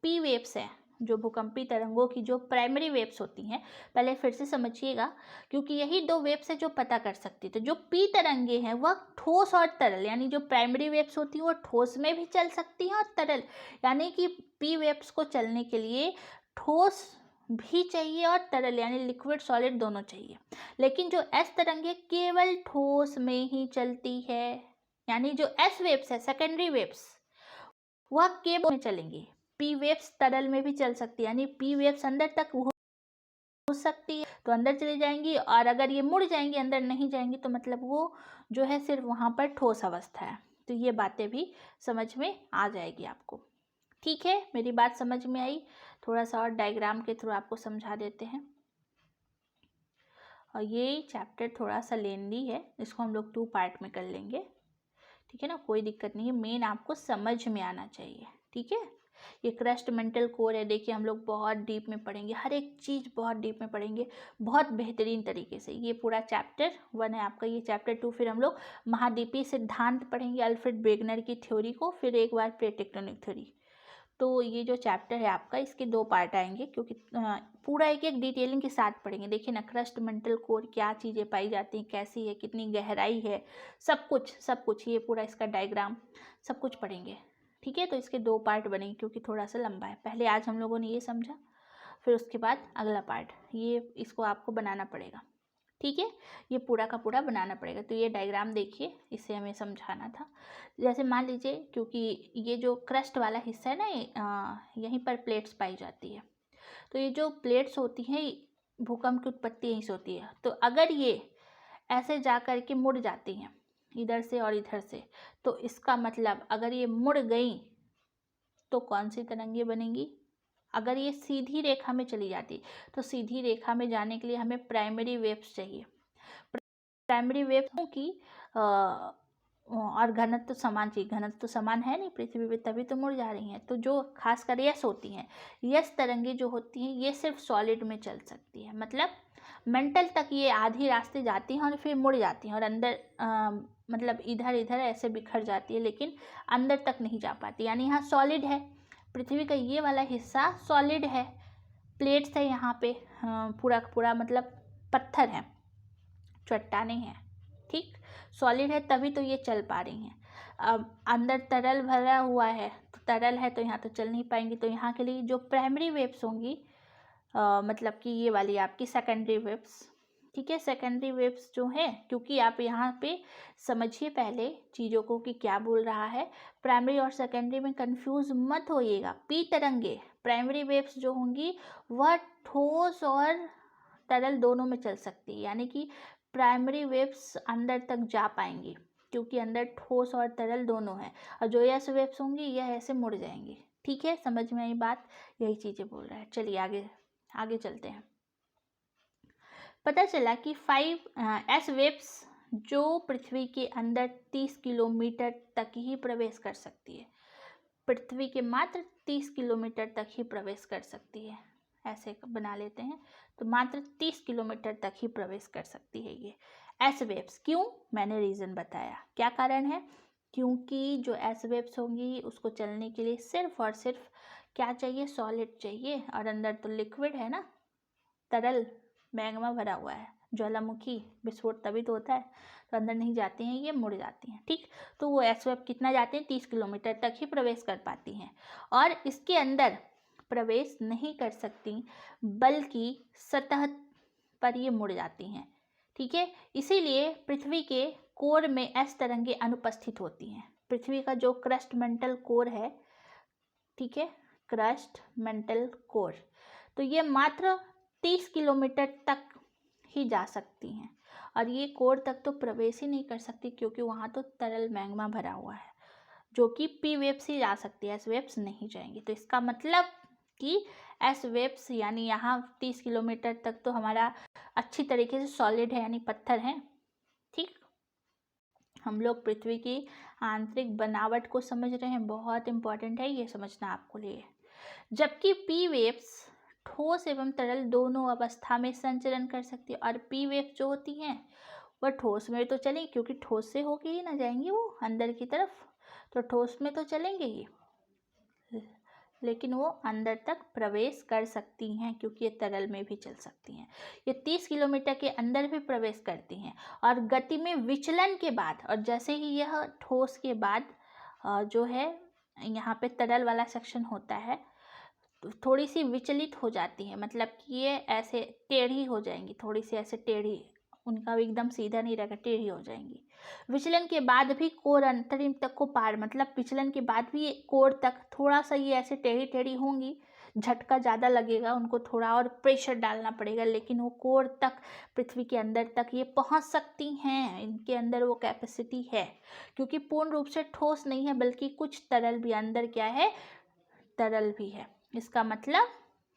पी वेव्स हैं, जो भूकंपी तरंगों की जो प्राइमरी वेव्स होती हैं, पहले फिर से समझिएगा, क्योंकि यही दो वेव्स है जो पता कर सकती है। तो जो पी तरंगे हैं वह ठोस और तरल, यानी जो प्राइमरी वेव्स होती हैं वो ठोस में भी चल सकती हैं और तरल, यानी कि पी वेव्स को चलने के लिए ठोस भी चाहिए और तरल यानी लिक्विड सॉलिड दोनों चाहिए। लेकिन जो एस तरंगे केवल ठोस में ही चलती है, यानी जो एस वेव्स है सेकेंडरी वेव्स, वह केवल में चलेंगी। पी वेव्स तरल में भी चल सकती है, यानी पी वेव्स अंदर तक हो सकती है तो अंदर चली जाएंगी, और अगर ये मुड़ जाएंगी अंदर नहीं जाएंगी तो मतलब वो जो है सिर्फ वहाँ पर ठोस अवस्था है। तो ये बातें भी समझ में आ जाएगी आपको। ठीक है, मेरी बात समझ में आई? थोड़ा सा और डायग्राम के थ्रू आपको समझा देते हैं। और ये चैप्टर थोड़ा सा लेंदी है, इसको हम लोग 2 पार्ट में कर लेंगे, ठीक है ना, कोई दिक्कत नहीं है, मेन आपको समझ में आना चाहिए। ठीक है, ये क्रस्ट मेंटल कोर है, देखिए हम लोग बहुत डीप में पढ़ेंगे, हर एक चीज़ बहुत डीप में पढ़ेंगे, बहुत बेहतरीन तरीके से। ये पूरा चैप्टर 1 है आपका, ये चैप्टर 2 फिर हम लोग महाद्वीपीय सिद्धांत पढ़ेंगे, अल्फ्रेड वेगनर की थ्योरी को, फिर एक बार प्लेट टेक्टोनिक थ्योरी। तो ये जो चैप्टर है आपका, इसके 2 पार्ट आएंगे, क्योंकि पूरा एक एक डिटेलिंग के साथ पढ़ेंगे। देखिए ना, क्रस्ट मेंटल कोर क्या चीज़ें पाई जाती हैं, कैसी है, कितनी गहराई है, सब कुछ ये पूरा इसका डायग्राम सब कुछ पढ़ेंगे। ठीक है, तो इसके 2 पार्ट बनेंगे क्योंकि थोड़ा सा लंबा है। पहले आज हम लोगों ने ये समझा, फिर उसके बाद अगला पार्ट, ये इसको आपको बनाना पड़ेगा। ठीक है, ये पूरा का पूरा बनाना पड़ेगा। तो ये डायग्राम देखिए, इसे हमें समझाना था। जैसे मान लीजिए, क्योंकि ये जो क्रस्ट वाला हिस्सा है ना, यहीं पर प्लेट्स पाई जाती है, तो ये जो प्लेट्स होती हैं भूकंप की उत्पत्ति यहीं से होती है। तो अगर ये ऐसे जा कर के मुड़ जाती हैं इधर से और इधर से, तो इसका मतलब अगर ये मुड़ गई तो कौन सी तरंगे बनेंगी? अगर ये सीधी रेखा में चली जाती तो सीधी रेखा में जाने के लिए हमें प्राइमरी वेव्स चाहिए। प्राइमरी वेव्स की और घनत्व तो समान चाहिए, घनत्व तो समान है नहीं पृथ्वी पे, तभी तो मुड़ जा रही हैं। तो जो खासकर यस होती हैं, यस तरंगे जो होती हैं ये सिर्फ सॉलिड में चल सकती है, मतलब मेंटल तक ये आधी रास्ते जाती हैं और फिर मुड़ जाती हैं और अंदर मतलब इधर इधर ऐसे बिखर जाती है, लेकिन अंदर तक नहीं जा पाती। यानी यहाँ सॉलिड है, पृथ्वी का ये वाला हिस्सा सॉलिड है, प्लेट्स है यहाँ पे, पूरा पूरा मतलब पत्थर है, चट्टानें हैं, ठीक, सॉलिड है तभी तो ये चल पा रही हैं। अब अंदर तरल भरा हुआ है, तो तरल है तो यहाँ तो चल नहीं पाएंगी। तो यहाँ के लिए जो प्राइमरी वेव्स होंगी, मतलब कि ये वाली आपकी सेकेंडरी वेव्स, ठीक है, सेकेंडरी वेव्स जो है, क्योंकि आप यहाँ पे समझिए पहले चीज़ों को कि क्या बोल रहा है। प्राइमरी और सेकेंडरी में कंफ्यूज मत होइएगा। पी तरंगे प्राइमरी वेव्स जो होंगी वह ठोस और तरल दोनों में चल सकती है, यानी कि प्राइमरी वेव्स अंदर तक जा पाएंगी क्योंकि अंदर ठोस और तरल दोनों है, और जो यस वेव्स होंगी यह ऐसे मुड़ जाएंगी। ठीक है, समझ में आई बात? यही चीज़ें बोल रहा है। चलिए आगे चलते हैं। पता चला कि 5 एस वेव्स जो पृथ्वी के अंदर 30 किलोमीटर तक ही प्रवेश कर सकती है, पृथ्वी के मात्र 30 किलोमीटर तक ही प्रवेश कर सकती है। ऐसे बना लेते हैं, तो मात्र 30 किलोमीटर तक ही प्रवेश कर सकती है ये एस वेव्स। क्यों? मैंने रीज़न बताया। क्या कारण है? क्योंकि जो एस वेव्स होंगी उसको चलने के लिए सिर्फ और सिर्फ क्या चाहिए? सॉलिड चाहिए, और अंदर तो लिक्विड है ना, तरल मैग्मा भरा हुआ है, ज्वालामुखी विस्फोट तभी तो होता है, तो अंदर नहीं जाती हैं, ये मुड़ जाती हैं। ठीक, तो वो एस वेव कितना जाते हैं? 30 किलोमीटर तक ही प्रवेश कर पाती हैं, और इसके अंदर प्रवेश नहीं कर सकती, बल्कि सतह पर ये मुड़ जाती हैं। ठीक है, इसीलिए पृथ्वी के कोर में एस तरंगें अनुपस्थित होती हैं। पृथ्वी का जो क्रस्ट मेंटल कोर है, ठीक है, क्रस्ट मेंटल कोर, तो ये मात्र 30 किलोमीटर तक ही जा सकती हैं, और ये कोर तक तो प्रवेश ही नहीं कर सकती, क्योंकि वहाँ तो तरल मैग्मा भरा हुआ है, जो कि पी वेव्स ही जा सकती है, एस वेव्स नहीं जाएंगी। तो इसका मतलब कि एस वेव्स यानी यहाँ 30 किलोमीटर तक तो हमारा अच्छी तरीके से सॉलिड है, यानी पत्थर हैं। ठीक, हम लोग पृथ्वी की आंतरिक बनावट को समझ रहे हैं, बहुत इंपॉर्टेंट है ये समझना आपको लिए। जबकि पी वेव्स ठोस एवं तरल दोनों अवस्था में संचरण कर सकती है, और पी वेव जो होती हैं वह ठोस में तो चलेंगी, क्योंकि ठोस से होके ही ना जाएंगी वो अंदर की तरफ, तो ठोस में तो चलेंगे ही, लेकिन वो अंदर तक प्रवेश कर सकती हैं, क्योंकि ये तरल में भी चल सकती हैं। ये 30 किलोमीटर के अंदर भी प्रवेश करती हैं, और गति में विचलन के बाद, और जैसे ही यह ठोस के बाद जो है यहाँ पे तरल वाला सेक्शन होता है, तो थोड़ी सी विचलित हो जाती है, मतलब कि ये ऐसे टेढ़ी हो जाएंगी, थोड़ी सी ऐसे टेढ़ी, उनका भी एकदम सीधा नहीं रहेगा, टेढ़ी हो जाएंगी। विचलन के बाद भी कोर अंतरिम तक को पार, मतलब विचलन के बाद भी कोर तक थोड़ा सा ये ऐसे टेढ़ी टेढ़ी होंगी, झटका ज़्यादा लगेगा, उनको थोड़ा और प्रेशर डालना पड़ेगा, लेकिन वो कोर तक, पृथ्वी के अंदर तक ये पहुंच सकती हैं, इनके अंदर वो कैपेसिटी है, क्योंकि पूर्ण रूप से ठोस नहीं है, बल्कि कुछ तरल भी अंदर क्या है? तरल भी है। इसका मतलब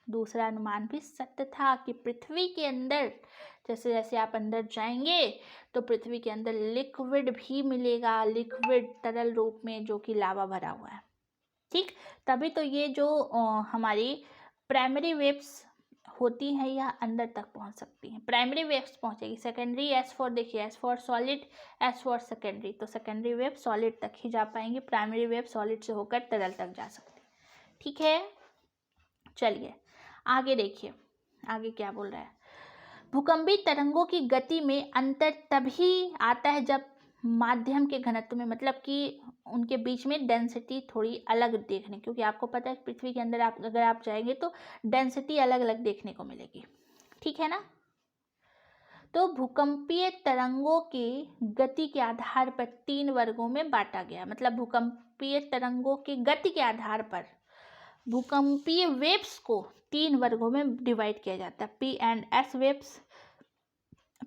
दूसरा अनुमान भी सत्य था कि पृथ्वी के अंदर जैसे जैसे आप अंदर जाएंगे तो पृथ्वी के अंदर लिक्विड भी मिलेगा, लिक्विड तरल रूप में, जो कि लावा भरा हुआ है। ठीक, तभी तो ये जो हमारी प्राइमरी वेव्स होती हैं यह अंदर तक पहुंच सकती हैं। प्राइमरी वेव्स पहुंचेगी, सेकेंडरी एस फॉर, देखिए S for solid, S for secondary, तो सेकेंडरी वेव सॉलिड तक ही जा पाएंगी, प्राइमरी वेव सॉलिड से होकर तरल तक जा सकती है। ठीक है, चलिए आगे देखिए, आगे क्या बोल रहा है। भूकंपी तरंगों की गति में अंतर तभी आता है जब माध्यम के घनत्व में, मतलब कि उनके बीच में डेंसिटी थोड़ी अलग देखने, क्योंकि आपको पता है पृथ्वी के अंदर अगर आप जाएंगे तो डेंसिटी अलग अलग देखने को मिलेगी। ठीक है ना, तो भूकंपीय तरंगों की गति के आधार पर 3 वर्गों में बांटा गया, मतलब भूकंपीय तरंगों की गति के आधार पर भूकंपीय वेव्स को 3 वर्गों में डिवाइड किया जाता है। P and S waves,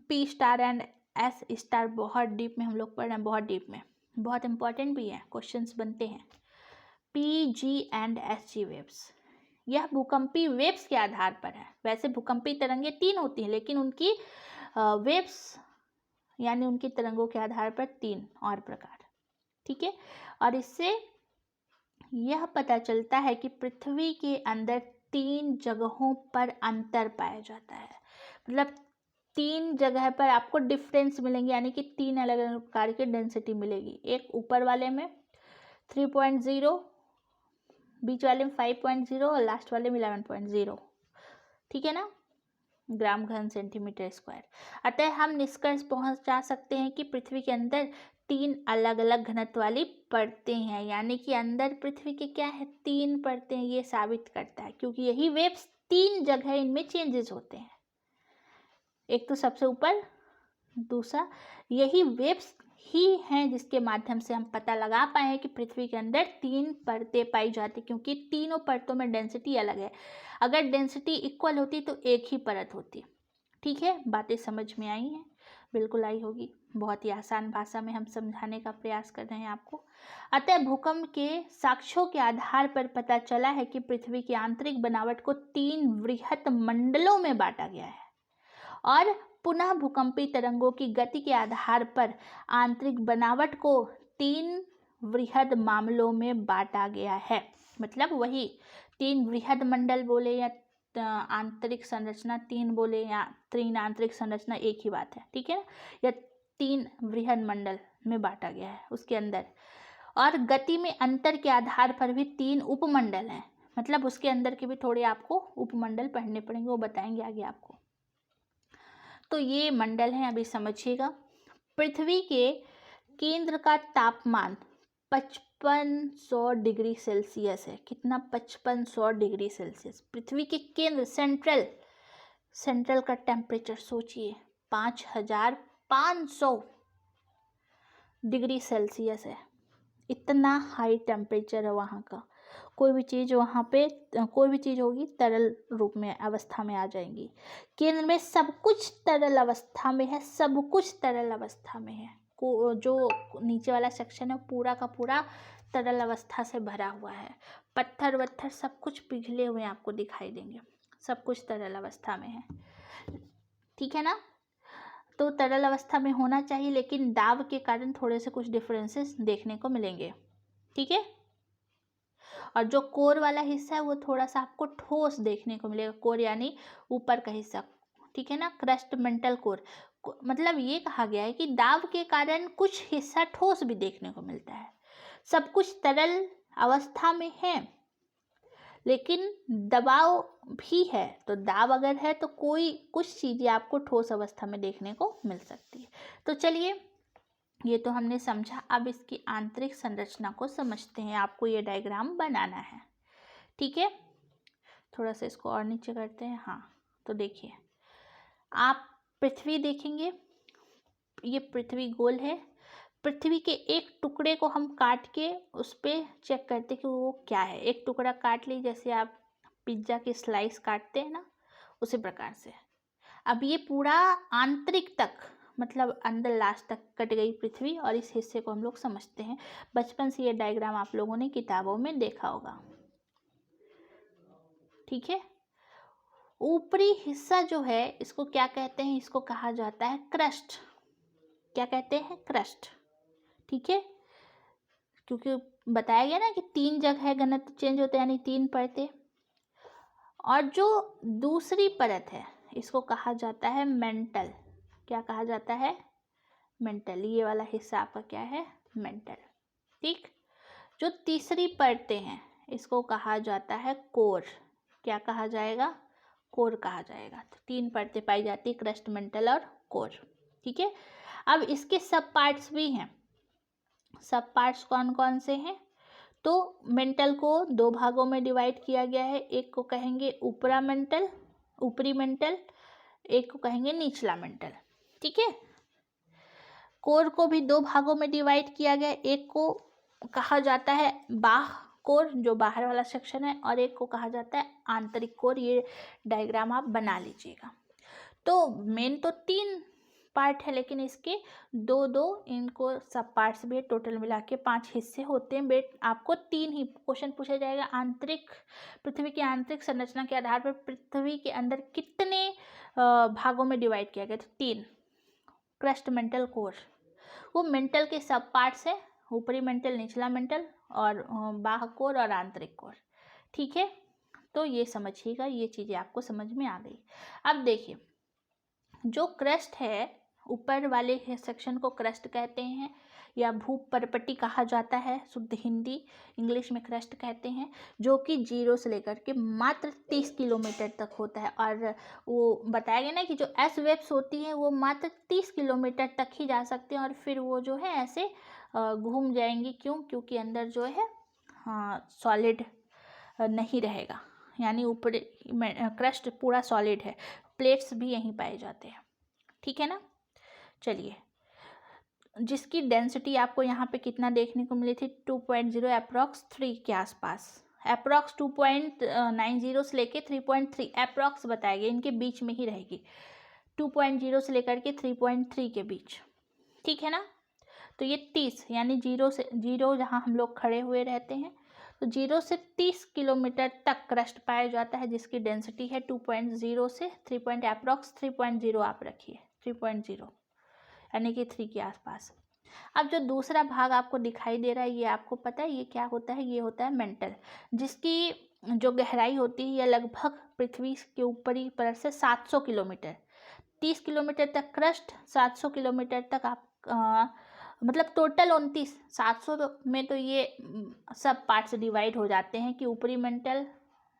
P star and S star, बहुत डीप में हम लोग पढ़ रहे हैं, बहुत डीप में, बहुत इंपॉर्टेंट भी है, क्वेश्चंस बनते हैं। P G and S G waves, यह भूकंपी वेव्स के आधार पर है। वैसे भूकंपी तरंगे 3 होती हैं, लेकिन उनकी वेव्स यानी उनकी तरंगों के आधार पर 3 और प्रकार। ठीक है, और इससे यह पता चलता है कि पृथ्वी के अंदर 3 जगहों पर अंतर पाया जाता है, मतलब 3 जगह पर आपको डिफरेंस मिलेंगे, यानी कि 3 अलग अलग प्रकार की डेंसिटी मिलेगी। एक ऊपर वाले में 3.0, बीच वाले में 5.0 और लास्ट वाले में 11.0। ठीक है ना, ग्राम घन सेंटीमीटर स्क्वायर। अतः हम निष्कर्ष पहुंचा सकते हैं कि पृथ्वी के अंदर 3 अलग अलग घनत्व वाली परतें हैं, यानी कि अंदर पृथ्वी के क्या है? 3 परतें, ये साबित करता है, क्योंकि यही वेव्स 3 जगह इनमें चेंजेस होते हैं, एक तो सबसे ऊपर, दूसरा यही वेव्स ही हैं जिसके माध्यम से हम पता लगा पाए हैं कि पृथ्वी के अंदर 3 परतें पाई जाती, क्योंकि तीनों परतों में डेंसिटी अलग है। अगर डेंसिटी इक्वल होती तो एक ही परत होती। ठीक है, बातें समझ में आई हैं? बिल्कुल आई होगी, बहुत ही आसान भाषा में हम समझाने का प्रयास कर रहे हैं आपको। अतः भूकंप के साक्ष्यों के आधार पर पता चला है कि पृथ्वी की आंतरिक बनावट को 3 वृहत मंडलों में बांटा गया है, और पुनः भूकंपी तरंगों की गति के आधार पर आंतरिक बनावट को 3 वृहद मामलों में बांटा गया है। मतलब वही 3 वृहद मंडल बोले या आंतरिक संरचना 3 बोले या 3 आंतरिक संरचना एक ही बात है, ठीक है ना। या 3 बृहद मंडल में बांटा गया है उसके अंदर। और गति में अंतर के आधार पर भी 3 उपमंडल हैं, मतलब उसके अंदर के भी थोड़े आपको उपमंडल पढ़ने पड़ेंगे, वो बताएंगे आगे आपको। तो ये मंडल हैं, अभी समझिएगा। पृथ्वी के केंद्र का तापमान 5500 डिग्री सेल्सियस है। कितना? 5500 डिग्री सेल्सियस। पृथ्वी के केंद्र सेंट्रल का टेम्परेचर सोचिए 5500 डिग्री सेल्सियस है। इतना हाई टेम्परेचर है वहाँ का। कोई भी चीज़ वहाँ पे, कोई भी चीज़ होगी तरल रूप में अवस्था में आ जाएंगी। केंद्र में सब कुछ तरल अवस्था में है, सब कुछ तरल अवस्था में है। जो नीचे वाला सेक्शन है पूरा का पूरा तरल अवस्था से भरा हुआ है। पत्थर वत्थर सब कुछ पिघले हुए आपको दिखाई देंगे, सब कुछ तरल अवस्था में है, ठीक है ना। तो तरल अवस्था में होना चाहिए, लेकिन दाब के कारण थोड़े से कुछ डिफरेंसेस देखने को मिलेंगे, ठीक है। और जो कोर वाला हिस्सा है वो थोड़ा सा आपको ठोस देखने को मिलेगा। कोर यानी ऊपर का हिस्सा, ठीक है ना। क्रस्ट मेंटल कोर, मतलब ये कहा गया है कि दाब के कारण कुछ हिस्सा ठोस भी देखने को मिलता है। सब कुछ तरल अवस्था में है, लेकिन दबाव भी है। तो दाब अगर है तो कुछ चीज़ें आपको ठोस अवस्था में देखने को मिल सकती है। तो चलिए, ये तो हमने समझा। अब इसकी आंतरिक संरचना को समझते हैं। आपको ये डायग्राम बनाना है, ठीक है। थोड़ा सा इसको और नीचे करते हैं। हाँ, तो देखिए, आप पृथ्वी देखेंगे, ये पृथ्वी गोल है। पृथ्वी के एक टुकड़े को हम काट के उस पर चेक करते कि वो क्या है। एक टुकड़ा काट ली, जैसे आप पिज्ज़ा की स्लाइस काटते हैं ना, उसी प्रकार से। अब ये पूरा आंतरिक तक, मतलब अंदर लास्ट तक कट गई पृथ्वी, और इस हिस्से को हम लोग समझते हैं। बचपन से ये डायग्राम आप लोगों ने किताबों में देखा होगा, ठीक है। ऊपरी हिस्सा जो है इसको क्या कहते हैं? इसको कहा जाता है क्रस्ट। क्या कहते हैं? क्रस्ट, ठीक है। क्योंकि बताया गया ना कि 3 जगह घनत्व चेंज होते हैं, यानी 3 परतें। और जो दूसरी परत है इसको कहा जाता है मेंटल। क्या कहा जाता है? मेंटल। ये वाला हिस्सा आपका क्या है? मेंटल, ठीक। जो तीसरी परतें हैं इसको कहा जाता है कोर। क्या कहा जाएगा? कोर कहा जाएगा। तो 3 परतें पाई जाती है, क्रस्ट, मेंटल और कोर, ठीक है। अब इसके सब पार्ट्स भी हैं। सब पार्ट्स कौन कौन से हैं? तो मेंटल को 2 भागों में डिवाइड किया गया है। एक को कहेंगे ऊपरी मेंटल, एक को कहेंगे निचला मेंटल, ठीक है। कोर को भी 2 भागों में डिवाइड किया गया है। एक को कहा जाता है बाह्य कोर, जो बाहर वाला सेक्शन है, और एक को कहा जाता है आंतरिक कोर। ये डायग्राम आप बना लीजिएगा। तो मेन तो 3 पार्ट है, लेकिन इसके 2-2 इनको सब पार्ट्स भी, टोटल मिला के 5 हिस्से होते हैं। बेट आपको 3 ही क्वेश्चन पूछा जाएगा। पृथ्वी की आंतरिक संरचना के आधार पर पृथ्वी के अंदर कितने भागों में डिवाइड किया गया? तो 3। Crust, mental, core. वो मेंटल के सब पार्ट्स है, ऊपरी मेंटल, निचला मेंटल, और बाह्य कोर और आंतरिक कोर, ठीक है। तो ये समझिएगा, ये चीज़ें आपको समझ में आ गई। अब देखिए, जो क्रस्ट है, ऊपर वाले सेक्शन को क्रस्ट कहते हैं, या भूपर्पटी कहा जाता है, शुद्ध हिंदी, इंग्लिश में क्रस्ट कहते हैं, जो कि 0 से लेकर के मात्र 30 किलोमीटर तक होता है। और वो बताया गया ना कि जो एस वेव्स होती हैं वो मात्र 30 किलोमीटर तक ही जा सकते हैं, और फिर वो जो है ऐसे घूम जाएंगी। क्यों? क्योंकि अंदर जो है सॉलिड नहीं रहेगा, यानी ऊपर क्रस्ट पूरा सॉलिड है। प्लेट्स भी यहीं पाए जाते हैं, ठीक है ना। चलिए, जिसकी डेंसिटी आपको यहाँ पे कितना देखने को मिली थी? 2.0, अप्रॉक्स 3 के आसपास। अप्रॉक्स 2.90 से लेके 3.3 अप्रॉक्स बताया गया, इनके बीच में ही रहेगी। 2.0 से लेकर के 3.3 के बीच, ठीक है ना। तो ये 30, यानी 0 जहाँ हम लोग खड़े हुए रहते हैं, तो 0 से 30 किलोमीटर तक क्रस्ट पाया जाता है, जिसकी डेंसिटी है 2.0 से 3. अप्रॉक्स 3.0 आप रखिए, 3.0 यानी कि 3 के आसपास। अब जो दूसरा भाग आपको दिखाई दे रहा है, ये आपको पता है ये क्या होता है? ये होता है मेंटल, जिसकी जो गहराई होती है यह लगभग पृथ्वी के ऊपरी परत से 700 किलोमीटर, 30 किलोमीटर तक क्रस्ट, 700 किलोमीटर तक आप मतलब टोटल 29, 700 में तो ये सब पार्ट से डिवाइड हो जाते हैं कि ऊपरी मेंटल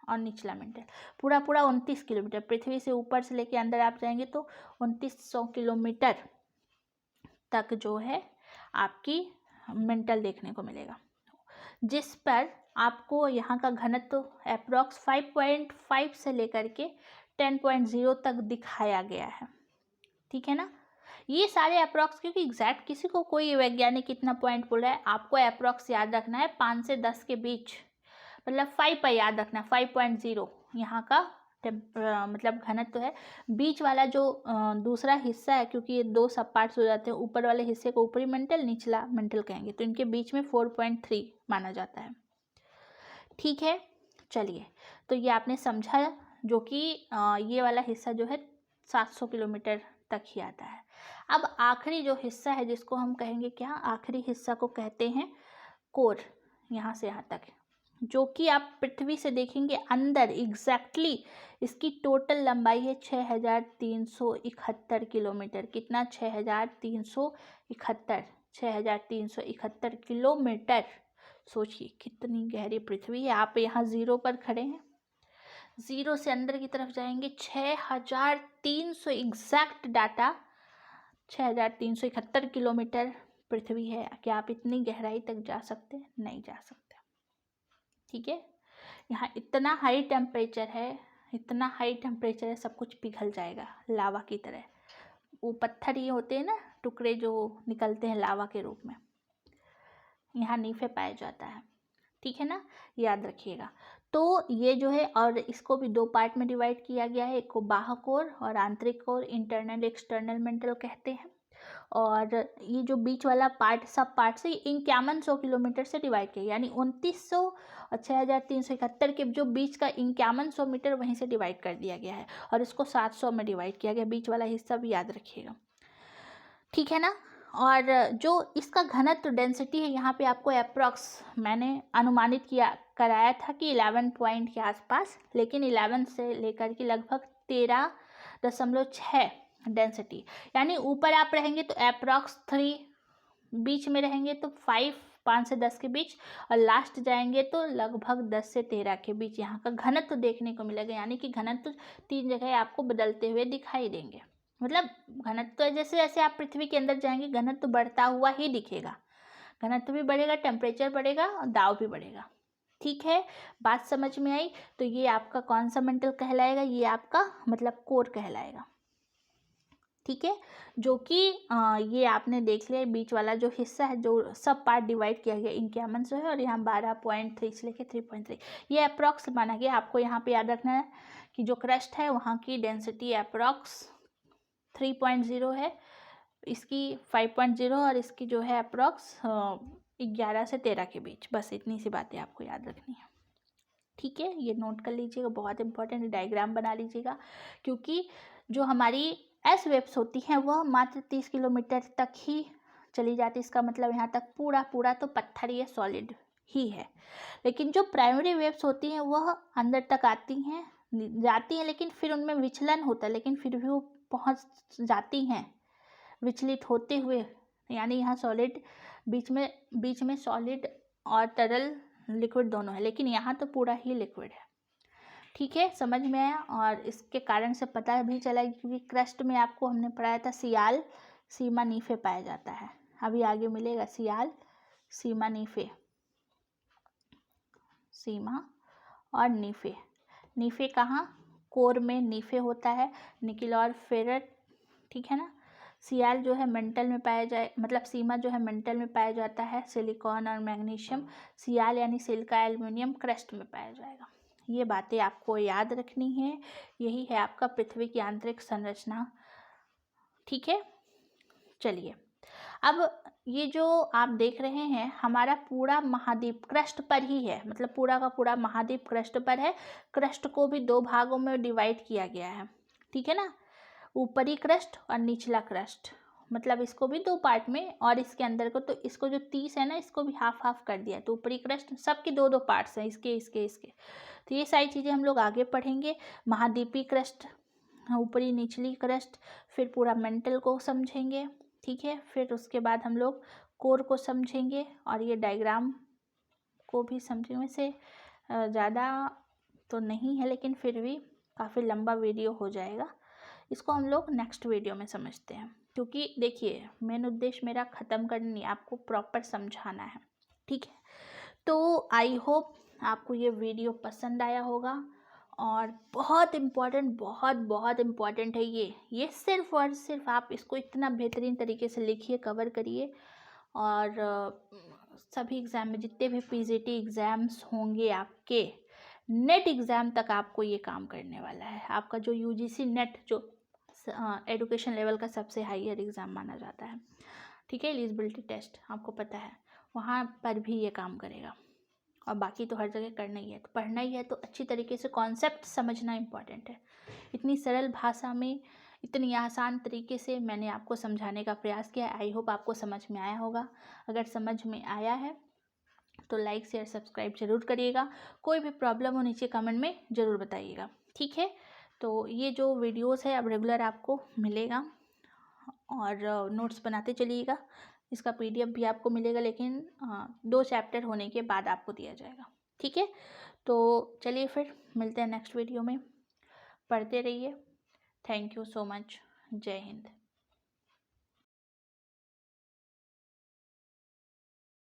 और निचला मेंटल। पूरा 29 किलोमीटर पृथ्वी से ऊपर से लेके अंदर आप जाएंगे तो 2900 किलोमीटर तक जो है आपकी मेंटल देखने को मिलेगा, जिस पर आपको यहाँ का घनत्व अप्रॉक्स 5.5 से लेकर के 10.0 तक दिखाया गया है। ठीक है ना। ये सारे अप्रॉक्स, क्योंकि एग्जैक्ट किसी को कोई वैज्ञानिक कितना पॉइंट बोल रहा है, आपको अप्रॉक्स याद रखना है 5 से 10 के बीच, मतलब 5 पर याद रखना, 5.0 यहाँ का मतलब घनत्व है। बीच वाला जो दूसरा हिस्सा है, क्योंकि ये 2 सब पार्ट्स हो जाते हैं, ऊपर वाले हिस्से को ऊपरी मेंटल, निचला मेंटल कहेंगे, तो इनके बीच में 4.3 माना जाता है। ठीक है, चलिए, तो ये आपने समझा, जो कि ये वाला हिस्सा जो है 700 किलोमीटर तक ही आता है। अब आखिरी जो हिस्सा है जिसको हम कहेंगे क्या, आखिरी हिस्सा को कहते हैं कोर, यहाँ से यहाँ तक, जो कि आप पृथ्वी से देखेंगे अंदर एग्जैक्टली इसकी टोटल लंबाई है 6371 किलोमीटर। कितना? 6371 किलोमीटर। सोचिए कितनी गहरी पृथ्वी है। आप यहाँ 0 पर खड़े हैं, 0 से अंदर की तरफ जाएंगे 6300, एग्जैक्ट डाटा 6371 किलोमीटर पृथ्वी है। क्या आप इतनी गहराई तक जा सकते हैं? नहीं जा सकते। ठीक है, यहाँ इतना हाई टेम्परेचर है, इतना हाई टेम्परेचर है, सब कुछ पिघल जाएगा लावा की तरह। वो पत्थर ये होते हैं ना, टुकड़े जो निकलते हैं लावा के रूप में, यहाँ नीफे पाया जाता है। ठीक है ना, याद रखिएगा। तो ये जो है, और इसको भी 2 पार्ट में डिवाइड किया गया है, एक को बाह्य कोर और आंतरिक कोर, इंटरनल एक्सटर्नल मेंटल कहते हैं। और ये जो बीच वाला पार्ट, सब पार्ट से 5100 किलोमीटर से डिवाइड किया, यानी 2900 और 6371 के जो बीच का 5100 मीटर वहीं से डिवाइड कर दिया गया है, और इसको 700 में डिवाइड किया गया। बीच वाला हिस्सा भी याद रखिएगा। ठीक है ना। और जो इसका घनत्व डेंसिटी है, यहाँ पे आपको अप्रॉक्स मैंने अनुमानित कराया था कि 11 पॉइंट के आसपास, लेकिन 11 से लेकर के लगभग 13.6 डेंसिटी, यानी ऊपर आप रहेंगे तो अप्रॉक्स 3, बीच में रहेंगे तो 5 से 10 के बीच, और लास्ट जाएंगे तो लगभग 10 से 13 के बीच यहाँ का घनत्व देखने को मिलेगा। यानी कि घनत्व 3 जगह आपको बदलते हुए दिखाई देंगे। मतलब घनत्व जैसे जैसे आप पृथ्वी के अंदर जाएंगे घनत्व बढ़ता हुआ ही दिखेगा। घनत्व भी बढ़ेगा, टेम्परेचर बढ़ेगा और दाब भी बढ़ेगा। ठीक है, बात समझ में आई। तो ये आपका कौन सा मेंटल कहलाएगा? ये आपका मतलब कोर कहलाएगा। ठीक है, जो कि ये आपने देख लिया, बीच वाला जो हिस्सा है, जो सब पार्ट डिवाइड किया गया 5100 है, और यहाँ 12.3 से लेके 3.3 ये अप्रॉक्स माना गया। आपको यहाँ पे याद रखना है कि जो क्रस्ट है वहाँ की डेंसिटी अप्रॉक्स 3.0 है, इसकी 5.0, और इसकी जो है अप्रॉक्स 11 से 13 के बीच। बस इतनी सी बातें आपको याद रखनी है। ठीक है, ये नोट कर लीजिएगा, बहुत इंपॉर्टेंट। डायग्राम बना लीजिएगा, क्योंकि जो हमारी एस वेव्स होती हैं वह मात्र 30 किलोमीटर तक ही चली जाती है। इसका मतलब यहाँ तक पूरा तो पत्थर ही है, सॉलिड ही है। लेकिन जो प्राइमरी वेव्स होती हैं वह अंदर तक आती हैं, जाती हैं, लेकिन फिर उनमें विचलन होता है, लेकिन फिर भी वो पहुँच जाती हैं विचलित होते हुए। यानी यहाँ सॉलिड, बीच में सॉलिड और तरल लिक्विड दोनों है, लेकिन यहाँ तो पूरा ही लिक्विड है। ठीक है, समझ में आया। और इसके कारण से पता भी चला, क्योंकि क्रस्ट में आपको हमने पढ़ाया था सियाल, सीमा, नीफे पाया जाता है। अभी आगे मिलेगा सियाल, सीमा, नीफे, सीमा और नीफे। नीफे कहाँ? कोर में नीफे होता है, निकिल और फेरट। ठीक है ना। सियाल जो है मेंटल में पाया जाए, मतलब सीमा जो है मेंटल में पाया जाता है, सिलिकॉन और मैग्नीशियम। सियाल यानी सिलिका, एल्युमिनियम क्रस्ट में पाया जाएगा। ये बातें आपको याद रखनी है। यही है आपका पृथ्वी की आंतरिक संरचना। ठीक है, चलिए, अब ये जो आप देख रहे हैं हमारा पूरा महाद्वीप क्रस्ट पर ही है, मतलब पूरा का पूरा महाद्वीप क्रस्ट पर है। क्रस्ट को भी 2 भागों में डिवाइड किया गया है। ठीक है ना, ऊपरी क्रस्ट और निचला क्रस्ट। मतलब इसको भी 2 पार्ट में और इसके अंदर को, तो इसको जो 30 है ना इसको भी हाफ हाफ कर दिया, तो ऊपरी क्रस्ट सबके 2-2 पार्ट्स हैं, इसके इसके इसके। तो ये सारी चीज़ें हम लोग आगे पढ़ेंगे। महाद्वीपीय क्रस्ट, ऊपरी निचली क्रस्ट, फिर पूरा मेंटल को समझेंगे, ठीक है। फिर उसके बाद हम लोग कोर को समझेंगे और ये डायग्राम को भी समझेंगे। वैसे ज़्यादा तो नहीं है लेकिन फिर भी काफ़ी लंबा वीडियो हो जाएगा, इसको हम लोग नेक्स्ट वीडियो में समझते हैं। क्योंकि देखिए मेन उद्देश्य मेरा ख़त्म करना नहीं, आपको प्रॉपर समझाना है, ठीक है। तो आई होप आपको ये वीडियो पसंद आया होगा। और बहुत इम्पॉर्टेंट, बहुत बहुत इम्पॉर्टेंट है ये सिर्फ और सिर्फ आप इसको इतना बेहतरीन तरीके से लिखिए, कवर करिए। और सभी एग्ज़ाम में जितने भी पीजीटी एग्ज़ाम्स होंगे आपके, नेट एग्ज़ाम तक आपको ये काम करने वाला है। आपका जो यूजीसी नेट, जो एडुकेशन लेवल का सबसे हाईयर एग्ज़ाम माना जाता है, ठीक है, एलिजिबिलिटी टेस्ट, आपको पता है, वहाँ पर भी ये काम करेगा। और बाकी तो हर जगह करना ही है, तो पढ़ना ही है, तो अच्छी तरीके से कॉन्सेप्ट समझना इम्पॉर्टेंट है। इतनी सरल भाषा में, इतनी आसान तरीके से मैंने आपको समझाने का प्रयास किया। आई होप आपको समझ में आया होगा। अगर समझ में आया है तो लाइक शेयर सब्सक्राइब जरूर करिएगा। कोई भी प्रॉब्लम हो नीचे कमेंट में ज़रूर बताइएगा, ठीक है। तो ये जो वीडियोस है अब रेगुलर आपको मिलेगा और नोट्स बनाते चलिएगा। इसका पीडीएफ भी आपको मिलेगा, लेकिन 2 चैप्टर होने के बाद आपको दिया जाएगा, ठीक है। तो चलिए फिर मिलते हैं नेक्स्ट वीडियो में, पढ़ते रहिए। Thank you so much. जय हिंद।